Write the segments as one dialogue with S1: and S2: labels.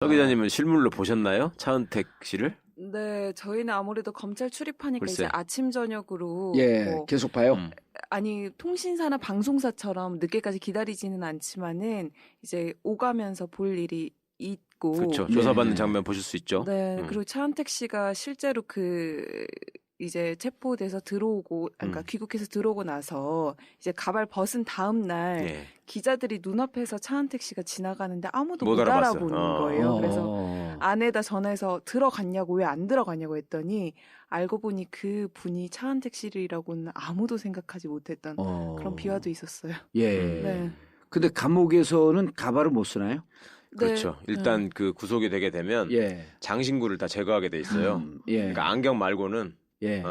S1: 서 기자님은 실물로 보셨나요? 차은택 씨를?
S2: 네, 저희는 아무래도 검찰 출입하니까
S1: 글쎄.
S2: 이제 아침 저녁으로
S3: 예,
S2: 뭐
S3: 계속 봐요.
S2: 아니 통신사나 방송사처럼 늦게까지 기다리지는 않지만은 이제 오가면서 볼 일이 있고
S1: 그렇죠.
S3: 네.
S1: 조사받는 장면 보실 수 있죠.
S2: 네, 그리고 차은택 씨가 실제로 그 이제 체포돼서 들어오고, 그러니까 귀국해서 들어오고 나서 이제 가발 벗은 다음 날
S1: 예.
S2: 기자들이 눈앞에서 차은택 씨가 지나가는데 아무도
S1: 못
S2: 못
S1: 알아봤어요.
S2: 알아보는
S1: 어.
S2: 거예요. 그래서 아내다 전화해서 들어갔냐고 왜 안 들어갔냐고 했더니 알고 보니 그 분이 차은택 씨라고는 아무도 생각하지 못했던 그런 비화도 있었어요.
S3: 예.
S2: 네.
S3: 근데 감옥에서는 가발을 못 쓰나요?
S1: 그렇죠.
S2: 네.
S1: 일단 그 구속이 되게 되면
S3: 예.
S1: 장신구를 다 제거하게 돼 있어요.
S3: 예.
S1: 그러니까 안경 말고는
S3: 예.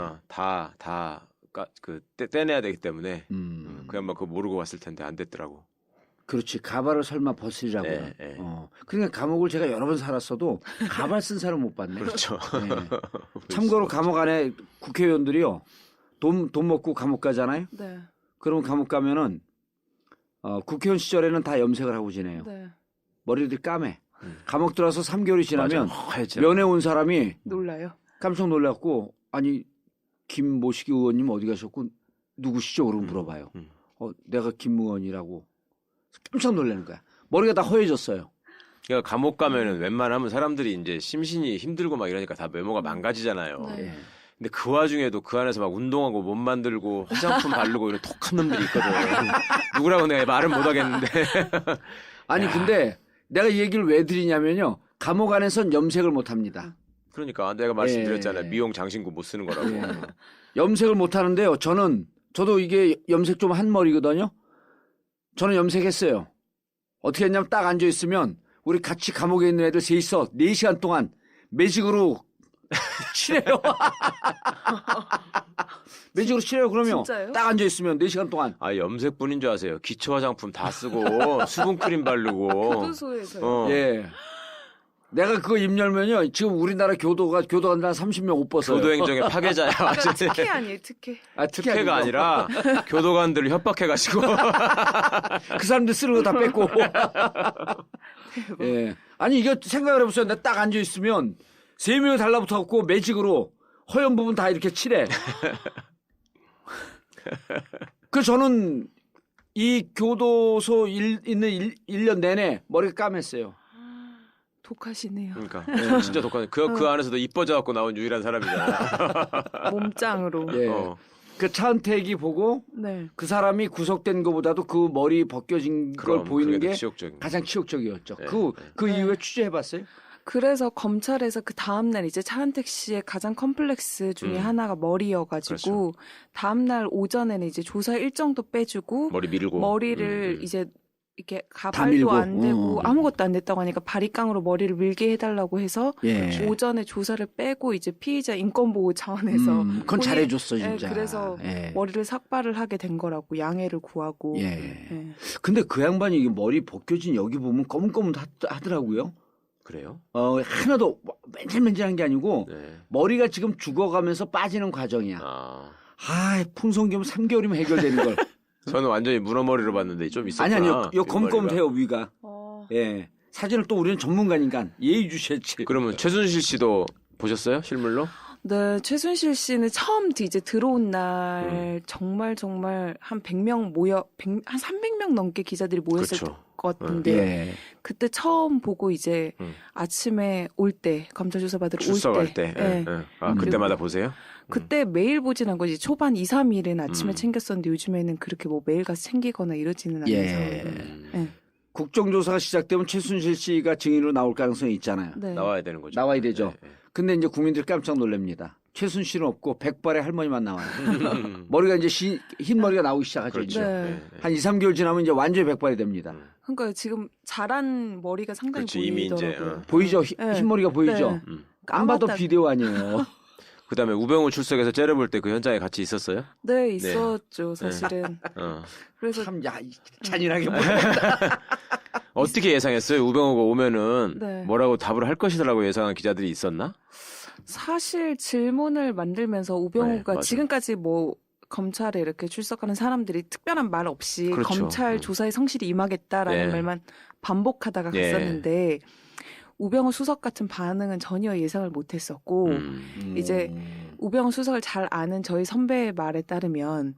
S1: 그 떼내야 되기 때문에 그냥 막 그거 모르고 왔을 텐데 안 됐더라고.
S3: 그렇지. 가발을 설마 벗으리라고요.
S1: 예, 예.
S3: 그러니까 감옥을 제가 여러 번 살았어도 가발 쓴 사람 못 봤네.
S1: 그렇죠.
S3: 예. 참고로 감옥 안에 국회의원들이요. 돈 먹고 감옥 가잖아요.
S2: 네.
S3: 그러면 감옥 가면은 국회의원 시절에는 다 염색을 하고 지내요.
S2: 네.
S3: 머리들이 까매. 감옥 들어서 3개월이 지나면
S1: 하얗죠.
S3: 면회 온 사람이
S2: 놀라요.
S3: 깜짝 놀랐고 아니 김모식 의원님 어디 가셨고 누구시죠? 그러고 물어봐요. 내가 김 의원이라고 깜짝 놀라는 거야. 머리가 다 허해졌어요.
S1: 그러니까 감옥 가면은 웬만하면 사람들이 이제 심신이 힘들고 막 이러니까 다 외모가 망가지잖아요.
S2: 네.
S3: 예.
S1: 근데 그 와중에도 그 안에서 막 운동하고 몸 만들고 화장품 바르고 이런 독한 놈들이 있거든. 누구라고 내가 말은 못 하겠는데.
S3: 아니 근데 내가 이 얘기를 왜 드리냐면요. 감옥 안에선 염색을 못 합니다.
S1: 그러니까 내가 말씀드렸잖아요.
S3: 예.
S1: 미용 장신구 못 쓰는 거라고.
S3: 예. 염색을 못 하는데요. 저도 이게 염색 좀 한 머리거든요. 저는 염색했어요. 어떻게 했냐면 딱 앉아 있으면 우리 같이 감옥에 있는 애들 셋이서 4시간 동안 매직으로 칠해요. 매직으로 칠해요. 그러면
S2: 진짜요?
S3: 딱 앉아 있으면 4시간 동안.
S1: 아 염색뿐인 줄 아세요. 기초 화장품 다 쓰고 수분크림 바르고.
S2: 교도소에서요.
S3: 예. 내가 그거 입 열면요. 지금 우리나라 교도관 한 30명 못 벗어요.
S1: 교도행정의 파괴자야.
S2: 그러니까 특혜 아니에요, 특혜.
S1: 특혜가 아니라 교도관들을 협박해가지고.
S3: 그 사람들 쓰는 거 다 뺐고. 예. 아니 이거 생각을 해보세요. 내가 딱 앉아 있으면 3명이 달라붙어갖고 매직으로 허연 부분 다 이렇게 칠해. 그 저는 이 교도소 있는 1년 내내 머리가 까맸어요.
S2: 독하시네요.
S1: 그러니까 진짜 독한. 그 안에서도 이뻐져갖고 나온 유일한 사람이잖아.
S2: 몸짱으로.
S3: 예. 그 차은택이 보고
S2: 네.
S3: 그 사람이 구속된 것보다도 그 머리 벗겨진 걸 보이는
S1: 그게
S3: 게
S1: 더 치욕적인.
S3: 가장 치욕적이었죠.
S1: 네,
S3: 그 이후에 취재해봤어요?
S2: 그래서 검찰에서 그 다음날 이제 차은택 씨의 가장 컴플렉스 중에 하나가 머리여가지고
S1: 그렇죠.
S2: 다음날 오전에는 이제 조사 일정도 빼주고
S1: 머리 밀고.
S2: 머리를 이제 이렇게
S3: 다
S2: 가발도
S3: 밀고.
S2: 안 되고 아무것도 안 됐다고 하니까 바리깡으로 머리를 밀게 해달라고 해서
S3: 예.
S2: 오전에 조사를 빼고 이제 피의자 인권보호 차원에서
S3: 그건 잘해줬어
S2: 예,
S3: 진짜.
S2: 그래서
S3: 예.
S2: 머리를 삭발을 하게 된 거라고 양해를 구하고
S3: 예.
S2: 예.
S3: 근데 그 양반이 이게 머리 벗겨진 여기 보면 검은검은 하더라고요.
S1: 그래요?
S3: 하나도 맨질맨질한 게 아니고
S1: 네.
S3: 머리가 지금 죽어가면서 빠지는 과정이야. 풍성기면 3개월이면 해결되는 걸.
S1: 저는 완전히 문어머리로 봤는데 좀 있었구나.
S3: 아니요. 요 검검해요 위가. 예. 사진을 또 우리는 전문가니까 예의주시했지.
S1: 그러면 최순실 씨도 보셨어요? 실물로?
S2: 네, 최순실 씨는 처음 이제 들어온 날 정말 한 100명 한 300명 넘게 기자들이 모였을
S1: 그렇죠.
S2: 것 같은데
S3: 예.
S2: 그때 처음 보고 이제 아침에 올 때 검찰 조사 받으러
S1: 출석할 때.
S2: 예.
S1: 그때마다 보세요?
S2: 그때 매일 보진 않고 이제 초반 2, 3일은 아침에 챙겼었는데 요즘에는 그렇게 뭐 매일 가서 챙기거나 이러지는 않아서 예.
S3: 국정조사가 시작되면 최순실 씨가 증인으로 나올 가능성이 있잖아요.
S2: 네.
S1: 나와야 되는 거죠.
S3: 나와야 되죠.
S1: 네.
S3: 근데 이제 국민들이 깜짝 놀랍니다. 최순실은 없고 백발의 할머니만 나와요. 머리가 이제 흰 머리가 나오기 시작하죠.
S1: 그렇죠.
S3: 이제.
S2: 네.
S3: 한 2, 3개월 지나면 이제 완전히 백발이 됩니다.
S2: 그러니까 지금 자란 머리가 상당히
S1: 그렇지, 이미 이제,
S2: 보이더라고요.
S3: 보이죠?
S2: 네.
S3: 흰 머리가 보이죠?
S2: 네.
S3: 안 봐도
S2: 까맣다.
S3: 비디오 아니에요.
S1: 그다음에 우병우 출석해서 째려볼 때 그 현장에 같이 있었어요?
S2: 네, 있었죠, 사실은. 그래서
S3: 참 잔인하게 보여.
S1: 어떻게 예상했어요? 우병우가 오면은
S2: 네.
S1: 뭐라고 답을 할 것이라고 예상한 기자들이 있었나?
S2: 사실 질문을 만들면서 우병우가
S1: 맞아.
S2: 지금까지 뭐 검찰에 이렇게 출석하는 사람들이 특별한 말 없이
S1: 그렇죠.
S2: 검찰 조사에 성실히 임하겠다라는
S1: 네.
S2: 말만 반복하다가
S1: 예.
S2: 갔었는데 우병우 수석 같은 반응은 전혀 예상을 못했었고 이제 우병우 수석을 잘 아는 저희 선배의 말에 따르면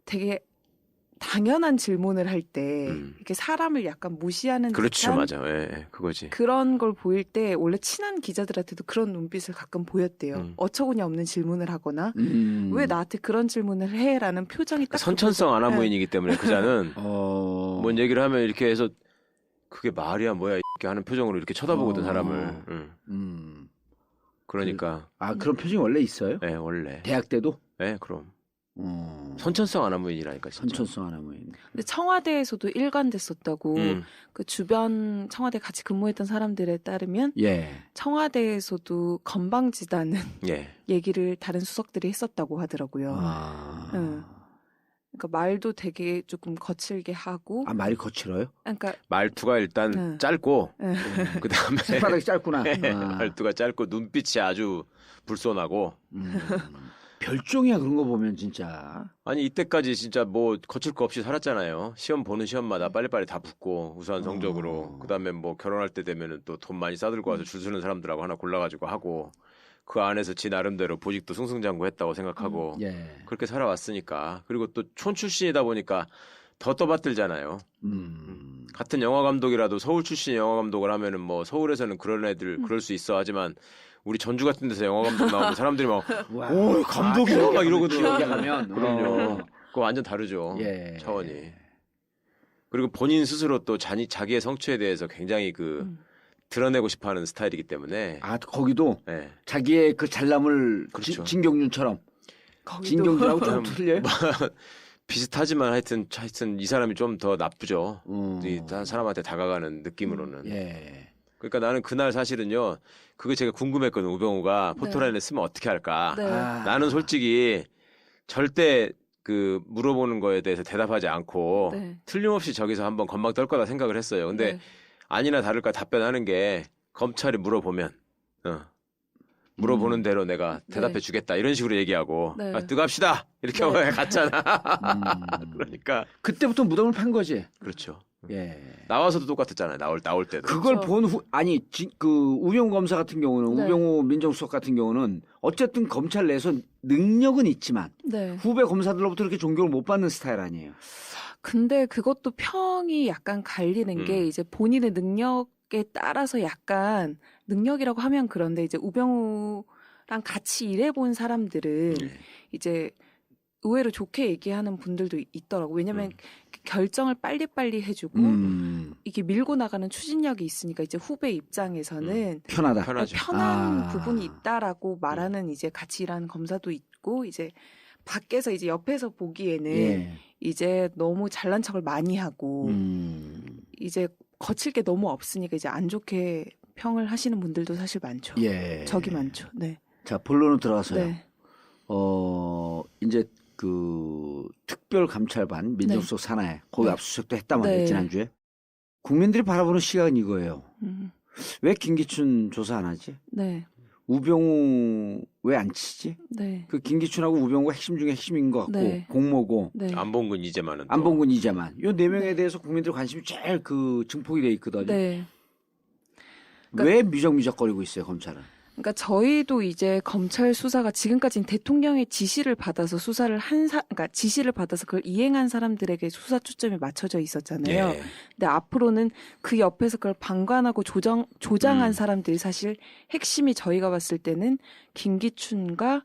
S2: 되게 당연한 질문을 할 때 이렇게 사람을 약간 무시하는
S1: 그렇죠,
S2: 듯한
S1: 맞아. 예, 그거지.
S2: 그런 걸 보일 때 원래 친한 기자들한테도 그런 눈빛을 가끔 보였대요. 어처구니 없는 질문을 하거나 왜 나한테 그런 질문을 해라는 표정이 딱
S1: 선천성 아나무인이기 때문에 그자는
S3: 어.
S1: 뭔 얘기를 하면 이렇게 해서 그게 말이야 뭐야 이렇게 하는 표정으로 이렇게 쳐다보거든 사람을. 그러니까
S3: 그런 표정이 원래 있어요?
S1: 예, 원래.
S3: 대학 때도?
S1: 예, 그럼. 선천성 아나무인이라니까 진짜.
S3: 선천성 아나무인.
S2: 근데 청와대에서도 일관됐었다고 그 주변 청와대 같이 근무했던 사람들에 따르면
S3: 예.
S2: 청와대에서도 건방지다는
S1: 예.
S2: 얘기를 다른 수석들이 했었다고 하더라고요. 그러니까 말도 되게 조금 거칠게 하고.
S3: 말이 거칠어요?
S2: 그러니까
S1: 말투가 일단 짧고 그다음에
S3: 손바닥이 짧구나.
S1: 말투가 짧고 눈빛이 아주 불손하고.
S3: 별종이야 그런 거 보면 진짜.
S1: 아니 이때까지 진짜 뭐 거칠 거 없이 살았잖아요. 시험 보는 시험마다 빨리빨리 다 붙고 우수한 성적으로. 그다음에 뭐 결혼할 때 되면은 또 돈 많이 싸들고 와서 줄 서는 사람들하고 하나 골라가지고 하고 그 안에서 지 나름대로 보직도 승승장구했다고 생각하고
S3: 예.
S1: 그렇게 살아왔으니까. 그리고 또 촌 출신이다 보니까 더 떠받들잖아요. 같은 영화 감독이라도 서울 출신 영화 감독을 하면은 뭐 서울에서는 그런 애들 그럴 수 있어 하지만 우리 전주 같은 데서 영화 감독 나오면 사람들이 막 오 감독이야 막 이러거든.
S3: 기억에 가면
S1: 그럼요. 그거 완전 다르죠.
S3: 예.
S1: 차원이. 그리고 본인 스스로 또 자기의 성취에 대해서 굉장히 드러내고 싶어하는 스타일이기 때문에.
S3: 거기도
S1: 네.
S3: 자기의 그 잘남을
S1: 그렇죠.
S3: 진경준처럼. 진경준하고 좀 틀려요?
S1: 비슷하지만 하여튼 이 사람이 좀 더 나쁘죠. 이 사람한테 다가가는 느낌으로는.
S3: 예.
S1: 그러니까 나는 그날 사실은요. 그게 제가 궁금했거든. 우병우가 포토라인에 쓰면 어떻게 할까.
S2: 네.
S1: 나는 솔직히 절대 물어보는 거에 대해서 대답하지 않고
S2: 네.
S1: 틀림없이 저기서 한번 건방 떨 거다 생각을 했어요. 근데
S2: 네.
S1: 아니나 다를까 답변하는 게 검찰이 물어보면 물어보는 대로 내가 대답해 주겠다 이런 식으로 얘기하고
S2: 네.
S1: 뜨갑시다 이렇게 하고 갔잖아. 그러니까
S3: 그때부터 무덤을 판 거지.
S1: 그렇죠.
S3: 예.
S1: 나와서도 똑같았잖아요. 나올 때도.
S3: 그걸
S2: 그렇죠.
S3: 본 우병우 검사 같은 경우는
S2: 네.
S3: 우병우 민정수석 같은 경우는 어쨌든 검찰 내에서 능력은 있지만
S2: 네.
S3: 후배 검사들로부터 그렇게 존경을 못 받는 스타일 아니에요.
S2: 근데 그것도 평이 약간 갈리는 게 이제 본인의 능력에 따라서 약간 능력이라고 하면 그런데 이제 우병우랑 같이 일해본 사람들은 이제 의외로 좋게 얘기하는 분들도 있더라고. 왜냐면 결정을 빨리빨리 해주고 이게 밀고 나가는 추진력이 있으니까 이제 후배 입장에서는
S3: 편하다.
S1: 편하죠.
S2: 편한 부분이 있다라고 말하는 이제 같이 일하는 검사도 있고 이제 밖에서 이제 옆에서 보기에는
S3: 예.
S2: 이제 너무 잘난 척을 많이 하고 이제 거칠 게 너무 없으니까 이제 안 좋게 평을 하시는 분들도 사실 많죠.
S3: 예.
S2: 적이 많죠. 네.
S3: 자, 본론으로 들어가서요.
S2: 네.
S3: 이제 특별감찰반 민정수석 산하에 거기
S2: 네.
S3: 압수수색도 했단 말이에요.
S2: 네.
S3: 지난주에. 국민들이 바라보는 시각은 이거예요.
S2: 음.
S3: 왜 김기춘 조사 안 하지?
S2: 네.
S3: 우병우 왜 안 치지?
S2: 네.
S3: 그 김기춘하고 우병우가 핵심 중에 핵심인 것 같고
S2: 네.
S3: 공모고
S2: 네.
S1: 안봉근 이재만은 또.
S3: 안봉근 이재만 요 네 명에 대해서 국민들 관심이 제일 증폭이 돼 있거든요.
S2: 네.
S3: 왜 미적미적거리고 있어요 검찰은?
S2: 그러니까 저희도 이제 검찰 수사가 지금까지는 대통령의 지시를 받아서 수사를 그러니까 지시를 받아서 그걸 이행한 사람들에게 수사 초점이 맞춰져 있었잖아요.
S1: 예.
S2: 근데 앞으로는 그 옆에서 그걸 방관하고 조장한 사람들이 사실 핵심이 저희가 봤을 때는 김기춘과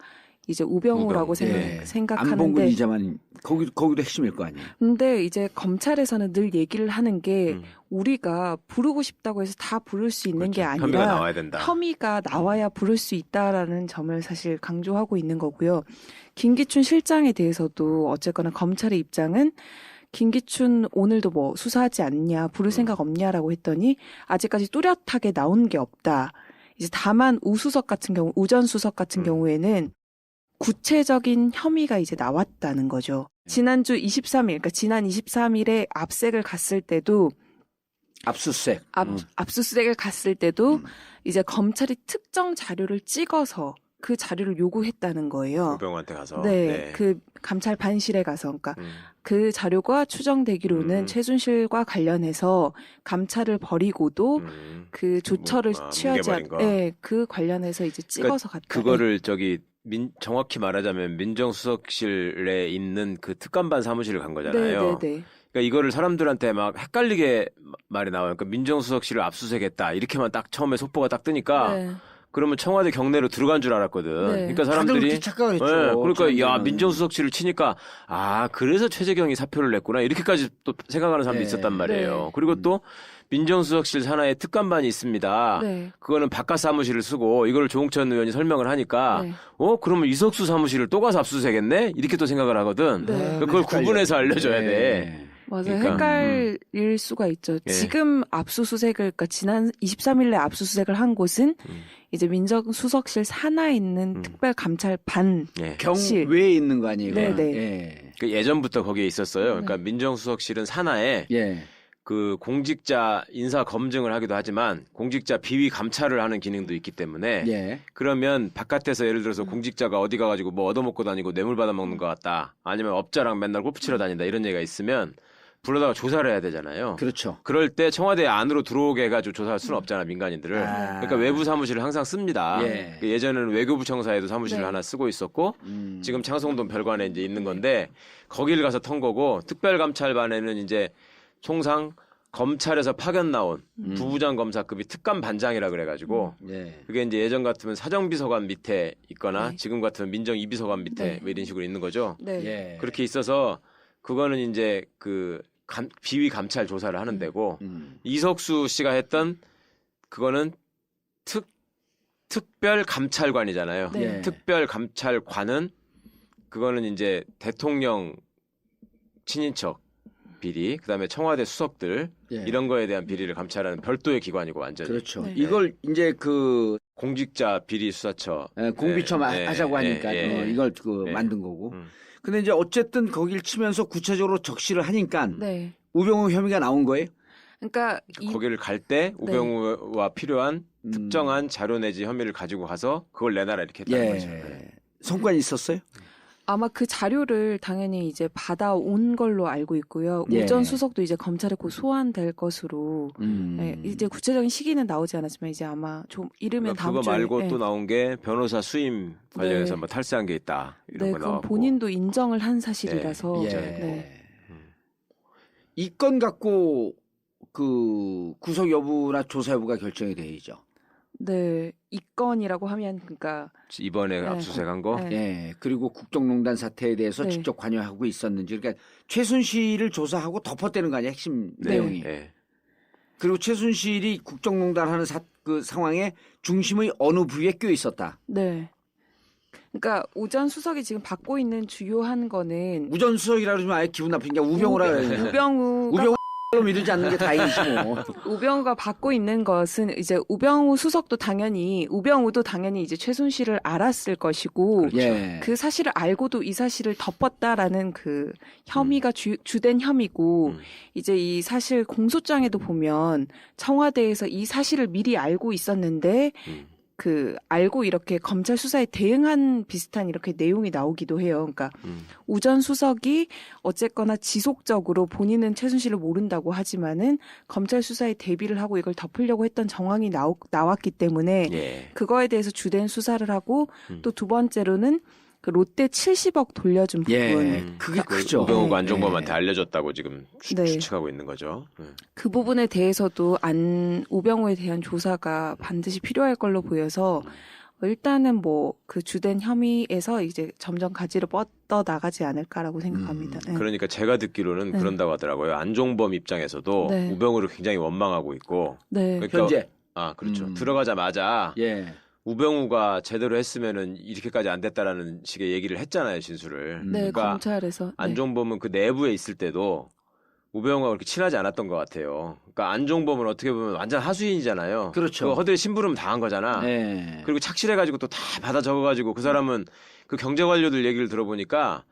S2: 이제 우병우라고
S3: 예.
S2: 생각하는데.
S3: 안봉근 이재만 거기도 핵심일 거 아니에요.
S2: 근데 이제 검찰에서는 늘 얘기를 하는 게 우리가 부르고 싶다고 해서 다 부를 수 있는 게
S1: 그렇죠.
S2: 아니라
S1: 혐의가 나와야 된다.
S2: 혐의가 나와야 부를 수 있다라는 점을 사실 강조하고 있는 거고요. 김기춘 실장에 대해서도 어쨌거나 검찰의 입장은 김기춘 오늘도 뭐 수사하지 않냐, 부를 생각 없냐라고 했더니 아직까지 뚜렷하게 나온 게 없다. 이제 다만 우수석 같은 경우, 우전 수석 같은 경우에는 구체적인 혐의가 이제 나왔다는 거죠. 지난주 23일, 그러니까 지난 23일에 압색을 갔을 때도
S3: 압수수색.
S2: 압수수색을 갔을 때도 이제 검찰이 특정 자료를 찍어서 그 자료를 요구했다는 거예요.
S1: 우병우한테 가서.
S2: 네, 그 감찰 반실에 가서 그러니까 그 자료가 추정되기로는 최순실과 관련해서 감찰을 벌이고도 그 조처를 취하지
S1: 뭉개버린 거.
S2: 네, 그 관련해서 이제 찍어서 갔다.
S1: 그거를 저기 정확히 말하자면 민정수석실에 있는 그 특감반 사무실을 간 거잖아요.
S2: 네.
S1: 그러니까 이거를 사람들한테 막 헷갈리게 말이 나와요. 그러니까 민정수석실을 압수수색했다 이렇게만 딱 처음에 속보가 딱 뜨니까
S2: 네.
S1: 그러면 청와대 경내로 들어간 줄 알았거든.
S2: 네.
S1: 그러니까
S3: 다들
S1: 사람들이
S3: 그렇게 착각을 했죠.
S1: 그러니까 야
S3: 저희는.
S1: 민정수석실을 치니까 그래서 최재경이 사표를 냈구나 이렇게까지 또 생각하는 사람도
S3: 네.
S1: 있었단 말이에요.
S2: 네.
S1: 그리고 또 민정수석실 산하에 특감반이 있습니다.
S2: 네.
S1: 그거는 바깥 사무실을 쓰고 이걸 조홍천 의원이 설명을 하니까
S2: 네.
S1: 그러면 이석수 사무실을 또 가서 압수수색했네 이렇게 또 생각을 하거든.
S2: 네.
S1: 그러니까 그걸 구분해서 알려줘야 돼.
S2: 맞아요.
S1: 그러니까,
S2: 헷갈릴 수가 있죠.
S1: 예.
S2: 지금 압수수색을, 그러니까 지난 23일에 압수수색을 한 곳은 이제 민정수석실 산하에 있는 특별감찰반.
S1: 예.
S3: 경외에 있는 거 아니에요?
S2: 네네.
S3: 예.
S1: 그 예전부터 거기에 있었어요. 그러니까 민정수석실은 산하에
S3: 예.
S1: 그 공직자 인사 검증을 하기도 하지만 공직자 비위 감찰을 하는 기능도 있기 때문에
S3: 예.
S1: 그러면 바깥에서 예를 들어서 공직자가 어디 가가지고 뭐 얻어먹고 다니고 뇌물 받아먹는 것 같다 아니면 업자랑 맨날 골프 치러 다닌다 이런 얘기가 있으면 불러다가 조사를 해야 되잖아요.
S3: 그렇죠.
S1: 그럴 때 청와대 안으로 들어오게 해가지고 조사할 수는 없잖아 민간인들을. 그러니까 외부 사무실을 항상 씁니다.
S3: 예.
S1: 예전에는 외교부 청사에도 사무실을
S2: 네.
S1: 하나 쓰고 있었고 지금 창성동 별관에 이제 있는 건데 거기를 가서 턴 거고 특별감찰반에는 이제 총상 검찰에서 파견 나온 부부장 검사급이 특감 반장이라 그래가지고
S3: 예.
S1: 그게 이제 예전 같으면 사정비서관 밑에 있거나
S2: 네.
S1: 지금 같으면 민정 2비서관 밑에
S2: 네.
S1: 뭐 이런 식으로 있는 거죠.
S2: 네.
S3: 예.
S1: 그렇게 있어서 그거는 이제 그 비위 감찰 조사를 하는 데고 이석수 씨가 했던 그거는 특별 감찰관이잖아요.
S2: 네.
S3: 예.
S1: 특별 감찰관은 그거는 이제 대통령 친인척 비리, 그다음에 청와대 수석들
S3: 예.
S1: 이런 거에 대한 비리를 감찰하는 별도의 기관이고 완전히
S3: 그렇죠.
S2: 네.
S3: 이걸 이제 그
S1: 공직자 비리 수사처
S3: 공비처
S1: 예,
S3: 하자고 하니까
S1: 예.
S3: 이걸
S1: 예.
S3: 만든 거고.
S1: 음.
S3: 근데 이제 어쨌든 거길 치면서 구체적으로 적시를 하니까
S2: 네.
S3: 우병우 혐의가 나온 거예요.
S2: 그러니까
S1: 거기를 갈 때 우병우와 필요한
S3: 음.
S1: 특정한 자료 내지 혐의를 가지고 가서 그걸 내놔라 이렇게 했다는 거죠.
S3: 예. 성과는 있었어요?
S2: 아마 그 자료를 당연히 이제 받아온 걸로 알고 있고요.
S3: 예.
S2: 우전 수석도 이제 검찰에 곧 소환될 것으로 네, 이제 구체적인 시기는 나오지 않았지만 이제 아마 좀 이르면
S1: 그러니까
S2: 다음
S1: 그거
S2: 주에
S1: 말고
S2: 네.
S1: 또 나온 게 변호사 수임 관련해서
S2: 네.
S1: 뭐 탈세한 게 있다 이런
S2: 네,
S1: 거
S2: 그건
S1: 나왔고
S2: 본인도 인정을 한 사실이라서
S3: 예.
S2: 네.
S3: 이 건 갖고 그 구속 여부나 조사 여부가 결정이 되죠.
S2: 네, 이 건이라고 하면 그러니까
S1: 이번에
S2: 네.
S1: 압수수색한 거
S2: 네.
S3: 예. 그리고 국정농단 사태에 대해서
S2: 네.
S3: 직접 관여하고 있었는지 그러니까 최순실을 조사하고 덮어대는 거 아니야 핵심
S1: 네.
S3: 내용이.
S1: 네.
S3: 그리고 최순실이 국정농단하는 그 상황에 중심의 어느 부위에 껴 있었다.
S2: 네. 그러니까 우전 수석이 지금 받고 있는 주요한 거는
S3: 우전수석이라 그러면 아예 기분 나쁜 게 우병우라 그래요.
S2: 우병우가
S3: 우병우로 믿지 않는 게 다행이지 뭐.
S2: 우병우가 받고 있는 것은 이제 우병우 수석도 당연히 우병우도 당연히 이제 최순실을 알았을 것이고
S3: 예.
S2: 그 사실을 알고도 이 사실을 덮었다라는 그 혐의가 주된 혐의고 이제 이 사실 공소장에도 보면 청와대에서 이 사실을 미리 알고 있었는데 그 알고 이렇게 검찰 수사에 대응한 비슷한 이렇게 내용이 나오기도 해요. 그러니까 우전 수석이 어쨌거나 지속적으로 본인은 최순실을 모른다고 하지만은 검찰 수사에 대비를 하고 이걸 덮으려고 했던 정황이 나왔기 때문에
S1: 예.
S2: 그거에 대해서 주된 수사를 하고 또 두 번째로는 그 롯데 70억 돌려준 부분
S3: 예. 그게
S1: 그
S3: 크죠.
S1: 우병우가
S3: 예.
S1: 안종범한테 알려줬다고 지금
S2: 네.
S1: 추측하고 있는 거죠.
S2: 그 부분에 대해서도 우병우에 대한 조사가 반드시 필요할 걸로 보여서 일단은 뭐 그 주된 혐의에서 이제 점점 가지로 뻗어 나가지 않을까라고 생각합니다. 네.
S1: 그러니까 제가 듣기로는
S2: 네.
S1: 그런다고 하더라고요. 안종범 입장에서도
S2: 네.
S1: 우병우를 굉장히 원망하고 있고.
S2: 네.
S1: 그러니까
S3: 현재.
S1: 그렇죠. 들어가자마자
S3: 예.
S1: 우병우가 제대로 했으면은 이렇게까지 안 됐다라는 식의 얘기를 했잖아요, 진술을.
S2: 네,
S1: 그러니까
S2: 검찰에서. 네.
S1: 안종범은 그 내부에 있을 때도 우병우가 그렇게 친하지 않았던 것 같아요. 그러니까 안종범은 어떻게 보면 완전 하수인이잖아요.
S3: 그렇죠.
S1: 그 허들에 심부름 당한 거잖아.
S3: 예.
S1: 그리고 착실해가지고 또 다 받아 적어가지고 그 사람은 그 경제 관료들 얘기를 들어보니까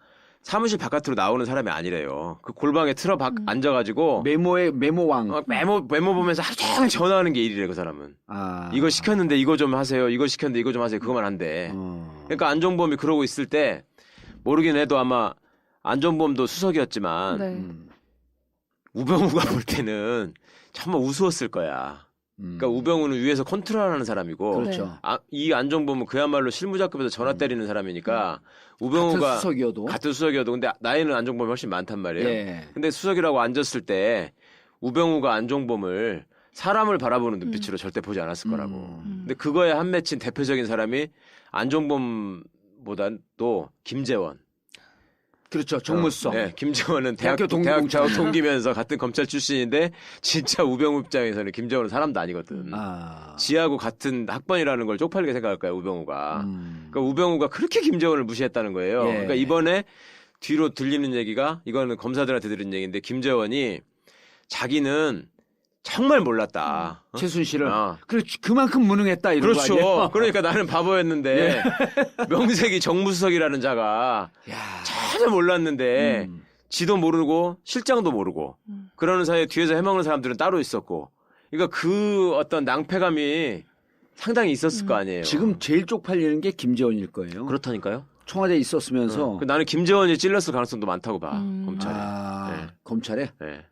S1: 사무실 바깥으로 나오는 사람이 아니래요. 그 골방에 앉아가지고
S3: 메모왕.
S1: 메모 보면서 하루 종일 전화하는 게 일이래 그 사람은.
S3: 아.
S1: 이거 시켰는데 이거 좀 하세요. 이거 시켰는데 이거 좀 하세요. 그거만 한대. 그러니까 안종범이 그러고 있을 때 모르긴 해도 아마 안종범도 수석이었지만
S2: 네.
S1: 우병우가 볼 때는 정말 우스웠을 거야. 그러니까 우병우는 위에서 컨트롤하는 사람이고
S3: 그렇죠.
S1: 이 안종범은 그야말로 실무자급에서 전화 때리는 사람이니까 우병우가
S3: 같은 수석이어도.
S1: 같은 수석이어도 근데 나이는 안종범이 훨씬 많단 말이에요.
S3: 예.
S1: 근데 수석이라고 앉았을 때 우병우가 안종범을 사람을 바라보는 눈빛으로 절대 보지 않았을 거라고. 근데 그거에 한 맺힌 대표적인 사람이 안종범보다도 김재원.
S3: 그렇죠. 정무수석.
S1: 네, 김재원은
S3: 대학교
S1: 대학
S3: 동기.
S1: 동기면서 같은 검찰 출신인데 진짜 우병우 입장에서는 김재원은 사람도 아니거든. 지하고 같은 학번이라는 걸 쪽팔리게 생각할 거야 우병우가. 그러니까 우병우가 그렇게 김재원을 무시했다는 거예요.
S3: 예.
S1: 그러니까 이번에 뒤로 들리는 얘기가 이거는 검사들한테 들은 얘기인데 김재원이 자기는 정말 몰랐다.
S3: 최순실을.
S1: 어.
S3: 그만큼 무능했다 이런 거 아니에요?
S1: 그렇죠. 그러니까 나는 바보였는데 명색이 정무수석이라는 자가
S3: 야.
S1: 전혀 몰랐는데 지도 모르고 실장도 모르고 그러는 사이에 뒤에서 해먹는 사람들은 따로 있었고 그러니까 그 어떤 낭패감이 상당히 있었을 거 아니에요.
S3: 지금 제일 쪽팔리는 게 김재원일 거예요.
S1: 그렇다니까요.
S3: 청와대에 있었으면서.
S1: 나는 김재원이 찔렀을 가능성도 많다고 봐. 검찰에. 네.
S3: 검찰에?
S1: 네.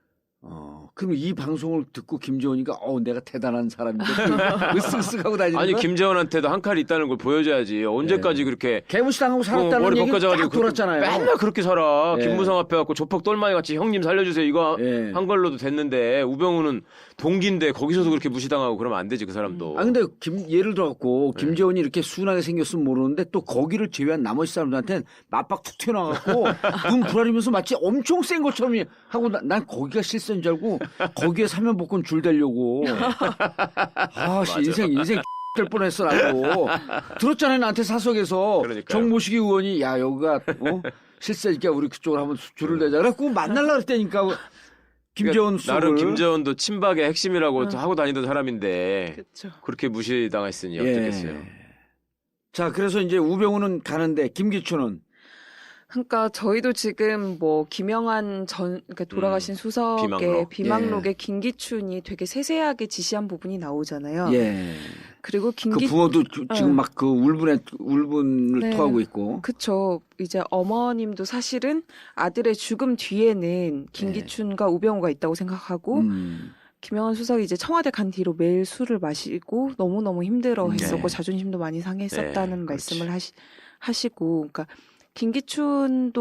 S3: 그럼 이 방송을 듣고 김재원이가 내가 대단한 사람인데 으쓱으쓱하고 다니는
S1: 아니
S3: 거야?
S1: 김재원한테도 한 칼이 있다는 걸 보여줘야지. 언제까지 그렇게
S3: 개무시당하고 살았다는
S1: 머리
S3: 얘기
S1: 벗겨져가지고
S3: 딱 돌았잖아요.
S1: 맨날 그렇게 살아.
S3: 예.
S1: 김무성 앞에 갖고 조폭 똘마니 같이 형님 살려주세요. 이거
S3: 예.
S1: 한 걸로도 됐는데 우병우는 동기인데 거기서도 그렇게 무시당하고 그러면 안 되지 그 사람도.
S3: 근데 예를 들어갖고
S1: 네.
S3: 김재원이 이렇게 순하게 생겼으면 모르는데 또 거기를 제외한 나머지 사람들한테는 맞박 툭 튀어나와갖고 눈 부라리면서 마치 엄청 센 것처럼 하고 난 거기가 실세인 줄 알고 거기에 사면 복권 줄 대려고. 인생 될 뻔했어 나도. 들었잖아요 나한테 사석에서
S1: 그러니까요.
S3: 정모식이 의원이 야 여기가 실세니까 우리 그쪽으로 한번 줄을 대자. 그래갖고 만날라 그랬다니까. 김재원 수석을.
S1: 나름 김재원도 친박의 핵심이라고 하고 다니던 사람인데
S2: 그렇죠.
S1: 그렇게 무시당했으니 어떻겠어요.
S3: 자 그래서 이제 우병우는 가는데 김기춘은
S2: 그러니까 저희도 지금 뭐 김영한 그러니까 돌아가신 수석의 비망록에 김기춘이 되게 세세하게 지시한 부분이 나오잖아요.
S3: 예.
S2: 그리고
S3: 그 부모도 지금 막 그 울분을
S2: 네.
S3: 토하고 있고.
S2: 그쵸. 이제 어머님도 사실은 아들의 죽음 뒤에는 김기춘과 우병우가 있다고 생각하고 김영한 수석이 이제 청와대 간 뒤로 매일 술을 마시고 너무너무 힘들어 했었고 자존심도 많이 상했었다는 말씀을 하시고 그러니까 김기춘은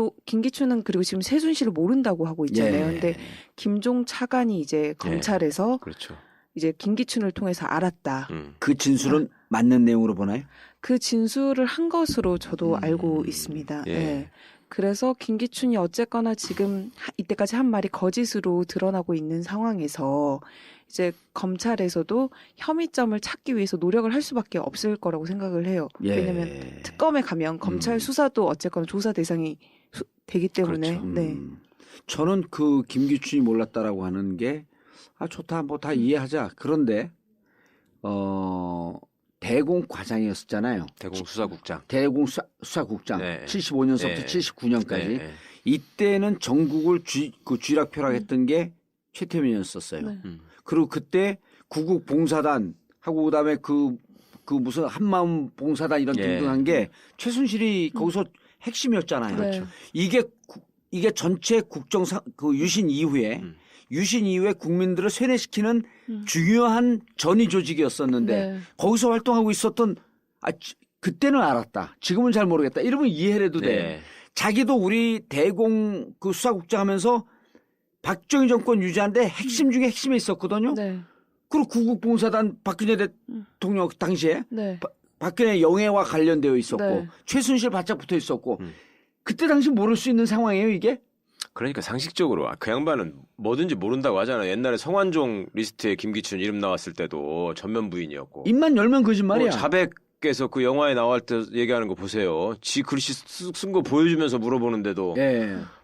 S2: 그리고 지금 최순실을 모른다고 하고 있잖아요. 근데 김종 차관이 이제 검찰에서
S1: 그렇죠.
S2: 이제 김기춘을 통해서 알았다.
S3: 그 진술은 맞는 내용으로 보나요?
S2: 그 진술을 한 것으로 저도 알고 있습니다.
S1: 예.
S2: 네. 그래서 김기춘이 어쨌거나 지금 이때까지 한 말이 거짓으로 드러나고 있는 상황에서 이제 검찰에서도 혐의점을 찾기 위해서 노력을 할 수밖에 없을 거라고 생각을 해요. 왜냐하면 특검에 가면 검찰 수사도 어쨌거나 조사 대상이 되기 때문에.
S1: 그렇죠.
S2: 네.
S3: 저는 그 김기춘이 몰랐다라고 하는 게 좋다 뭐 다 이해하자. 그런데 대공 과장이었잖아요.
S1: 대공 수사국장.
S3: 대공 수사국장.
S1: 네.
S3: 75년서부터 79년까지.
S1: 네.
S3: 이때는 전국을 쥐락펴락했던 게 최태민이었었어요.
S2: 네.
S3: 그리고 그때 구국 봉사단 하고 그다음에 그 무슨 한마음 봉사단 이런 등등한 게 최순실이 거기서 핵심이었잖아요.
S2: 네.
S3: 이게 전체 그 유신 이후에 국민들을 세뇌시키는 중요한 전위 조직이었었는데
S2: 네.
S3: 거기서 활동하고 있었던 그때는 알았다. 지금은 잘 모르겠다. 이러면 이해를 해도 돼. 자기도 우리 대공 그 수사국장 하면서 박정희 정권 유지하는데 핵심 중에 핵심에 있었거든요.
S2: 네.
S3: 그리고 구국봉사단 박근혜 대통령 당시에
S2: 네.
S3: 박근혜 영해와 관련되어 있었고
S2: 네.
S3: 최순실 바짝 붙어 있었고 그때 당시 모를 수 있는 상황이에요 이게?
S1: 그러니까 상식적으로 그 양반은 뭐든지 모른다고 하잖아요. 옛날에 성완종 리스트에 김기춘 이름 나왔을 때도 전면 부인이었고.
S3: 입만 열면 거짓말이야.
S1: 자백께서 그 영화에 나올 때 얘기하는 거 보세요. 지 글씨 쓴 거 보여주면서 물어보는데도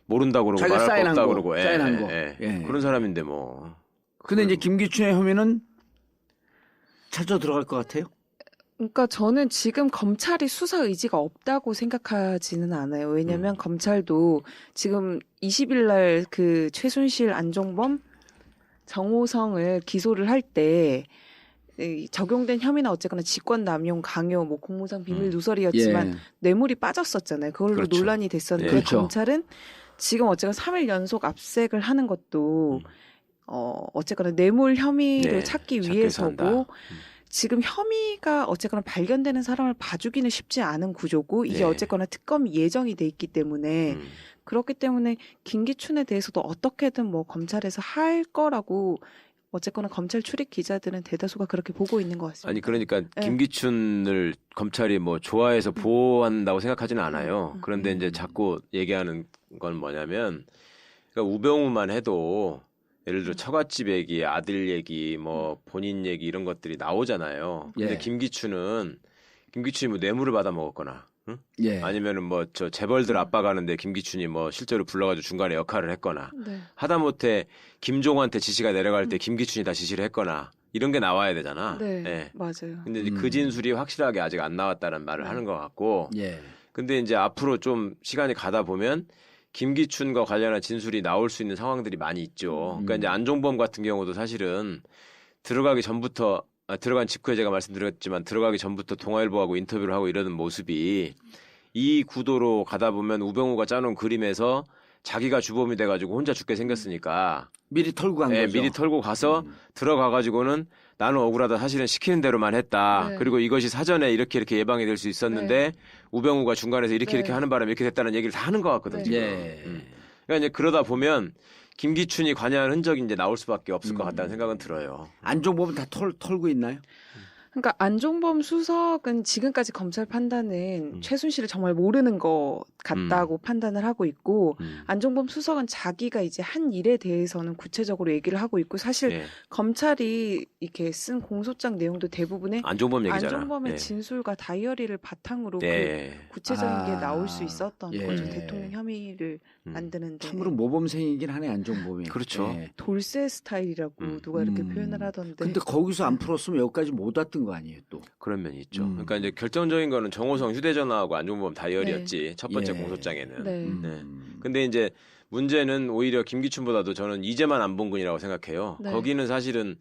S1: 모른다고 그러고
S3: 자기가
S1: 말할 거 없다 그러고.
S3: 사인한 거.
S1: 그런 사람인데 뭐.
S3: 근데 이제 김기춘의 혐의는 찾아 들어갈 것 같아요.
S2: 그러니까 저는 지금 검찰이 수사 의지가 없다고 생각하지는 않아요. 왜냐하면 검찰도 지금 20일 날 그 최순실, 안종범, 정호성을 기소를 할 때 이 적용된 혐의나 어쨌거나 직권 남용, 강요, 뭐 공무상 비밀 누설이었지만
S3: 예.
S2: 뇌물이 빠졌었잖아요. 그걸로
S1: 그렇죠.
S2: 논란이 됐었는데
S1: 예.
S3: 그렇죠.
S2: 검찰은 지금 어쨌거나 3일 연속 압색을 하는 것도 어쨌거나 뇌물 혐의를
S1: 네,
S2: 찾기
S1: 찾기 위해서 한다.
S2: 위해서고 지금 혐의가 어쨌거나 발견되는 사람을 봐주기는 쉽지 않은 구조고 이게
S1: 네.
S2: 어쨌거나 특검이 예정이 돼 있기 때문에
S1: 음.
S2: 그렇기 때문에 김기춘에 대해서도 어떻게든 뭐 검찰에서 할 거라고 어쨌거나 검찰 출입 기자들은 대다수가 그렇게 보고 있는 것 같습니다.
S1: 아니 그러니까
S2: 네.
S1: 김기춘을 검찰이 뭐 좋아해서 보호한다고 생각하지는 않아요. 그런데 이제 자꾸 얘기하는 건 뭐냐면 그러니까 우병우만 해도 예를 들어 처갓집 얘기, 아들 얘기, 뭐 본인 얘기 이런 것들이 나오잖아요. 근데
S3: 예.
S1: 김기춘이 뭐 뇌물을 받아 먹었거나 응?
S3: 예.
S1: 아니면은 뭐 저 재벌들 아빠 가는데 김기춘이 뭐 실제로 불러가지고 중간에 역할을 했거나
S2: 네.
S1: 하다못해 김종호한테 지시가 내려갈 때 김기춘이 다 지시를 했거나 이런 게 나와야 되잖아.
S2: 네,
S1: 예.
S2: 맞아요.
S1: 근데 이제 그 진술이 확실하게 아직 안 나왔다는 말을 하는 것 같고
S3: 예.
S1: 근데 이제 앞으로 좀 시간이 가다 보면 김기춘과 관련한 진술이 나올 수 있는 상황들이 많이 있죠. 그러니까 이제 안종범 같은 경우도 사실은 들어가기 전부터 들어간 직후에 제가 말씀드렸지만 들어가기 전부터 동아일보하고 인터뷰를 하고 이러는 모습이 이 구도로 가다 보면 우병우가 짜놓은 그림에서 자기가 주범이 돼가지고 혼자 죽게 생겼으니까
S3: 미리 털고 간
S1: 예,
S3: 거죠.
S1: 미리 털고 가서 들어가가지고는 나는 억울하다 사실은 시키는 대로만 했다.
S2: 네.
S1: 그리고 이것이 사전에 이렇게 예방이 될 수 있었는데 우병우가 중간에서 이렇게
S2: 네.
S1: 하는 바람에 이렇게 됐다는 얘기를 다 하는 것 같거든
S2: 네.
S1: 지금.
S3: 예.
S1: 그러니까 이제 그러다 보면 김기춘이 관여한 흔적이 이제 나올 수밖에 없을 것 같다는 생각은 들어요.
S3: 안종범은 다 털고 있나요?
S2: 그러니까 안종범 수석은 지금까지 검찰 판단은 최순실을 정말 모르는 것 같다고 판단을 하고 있고 안종범 수석은 자기가 이제 한 일에 대해서는 구체적으로 얘기를 하고 있고 사실
S1: 예.
S2: 검찰이 이렇게 쓴 공소장 내용도 대부분의
S1: 안종범 얘기잖아.
S2: 안종범의
S1: 예.
S2: 진술과 다이어리를 바탕으로
S1: 예.
S2: 그 구체적인 게
S3: 아,
S2: 나올 수 있었던
S3: 예.
S2: 거죠. 대통령 혐의를 만드는데
S3: 참으로 모범생이긴 하네 안종범이.
S1: 그렇죠.
S3: 예.
S2: 돌쇠 스타일이라고 누가 이렇게 표현을 하던데.
S3: 근데 거기서 안 풀었으면 여기까지 못 왔던 거 아니에요 또.
S1: 그런 면이 있죠. 그러니까 이제 결정적인 거는 정호성 휴대전화하고 안종범 다이어리였지. 첫 번째
S3: 예.
S1: 공소장에는.
S2: 네.
S1: 네. 근데 이제 문제는 오히려 김기춘보다도 저는 이재만 안봉근이라고 생각해요.
S2: 네.
S1: 거기는 사실은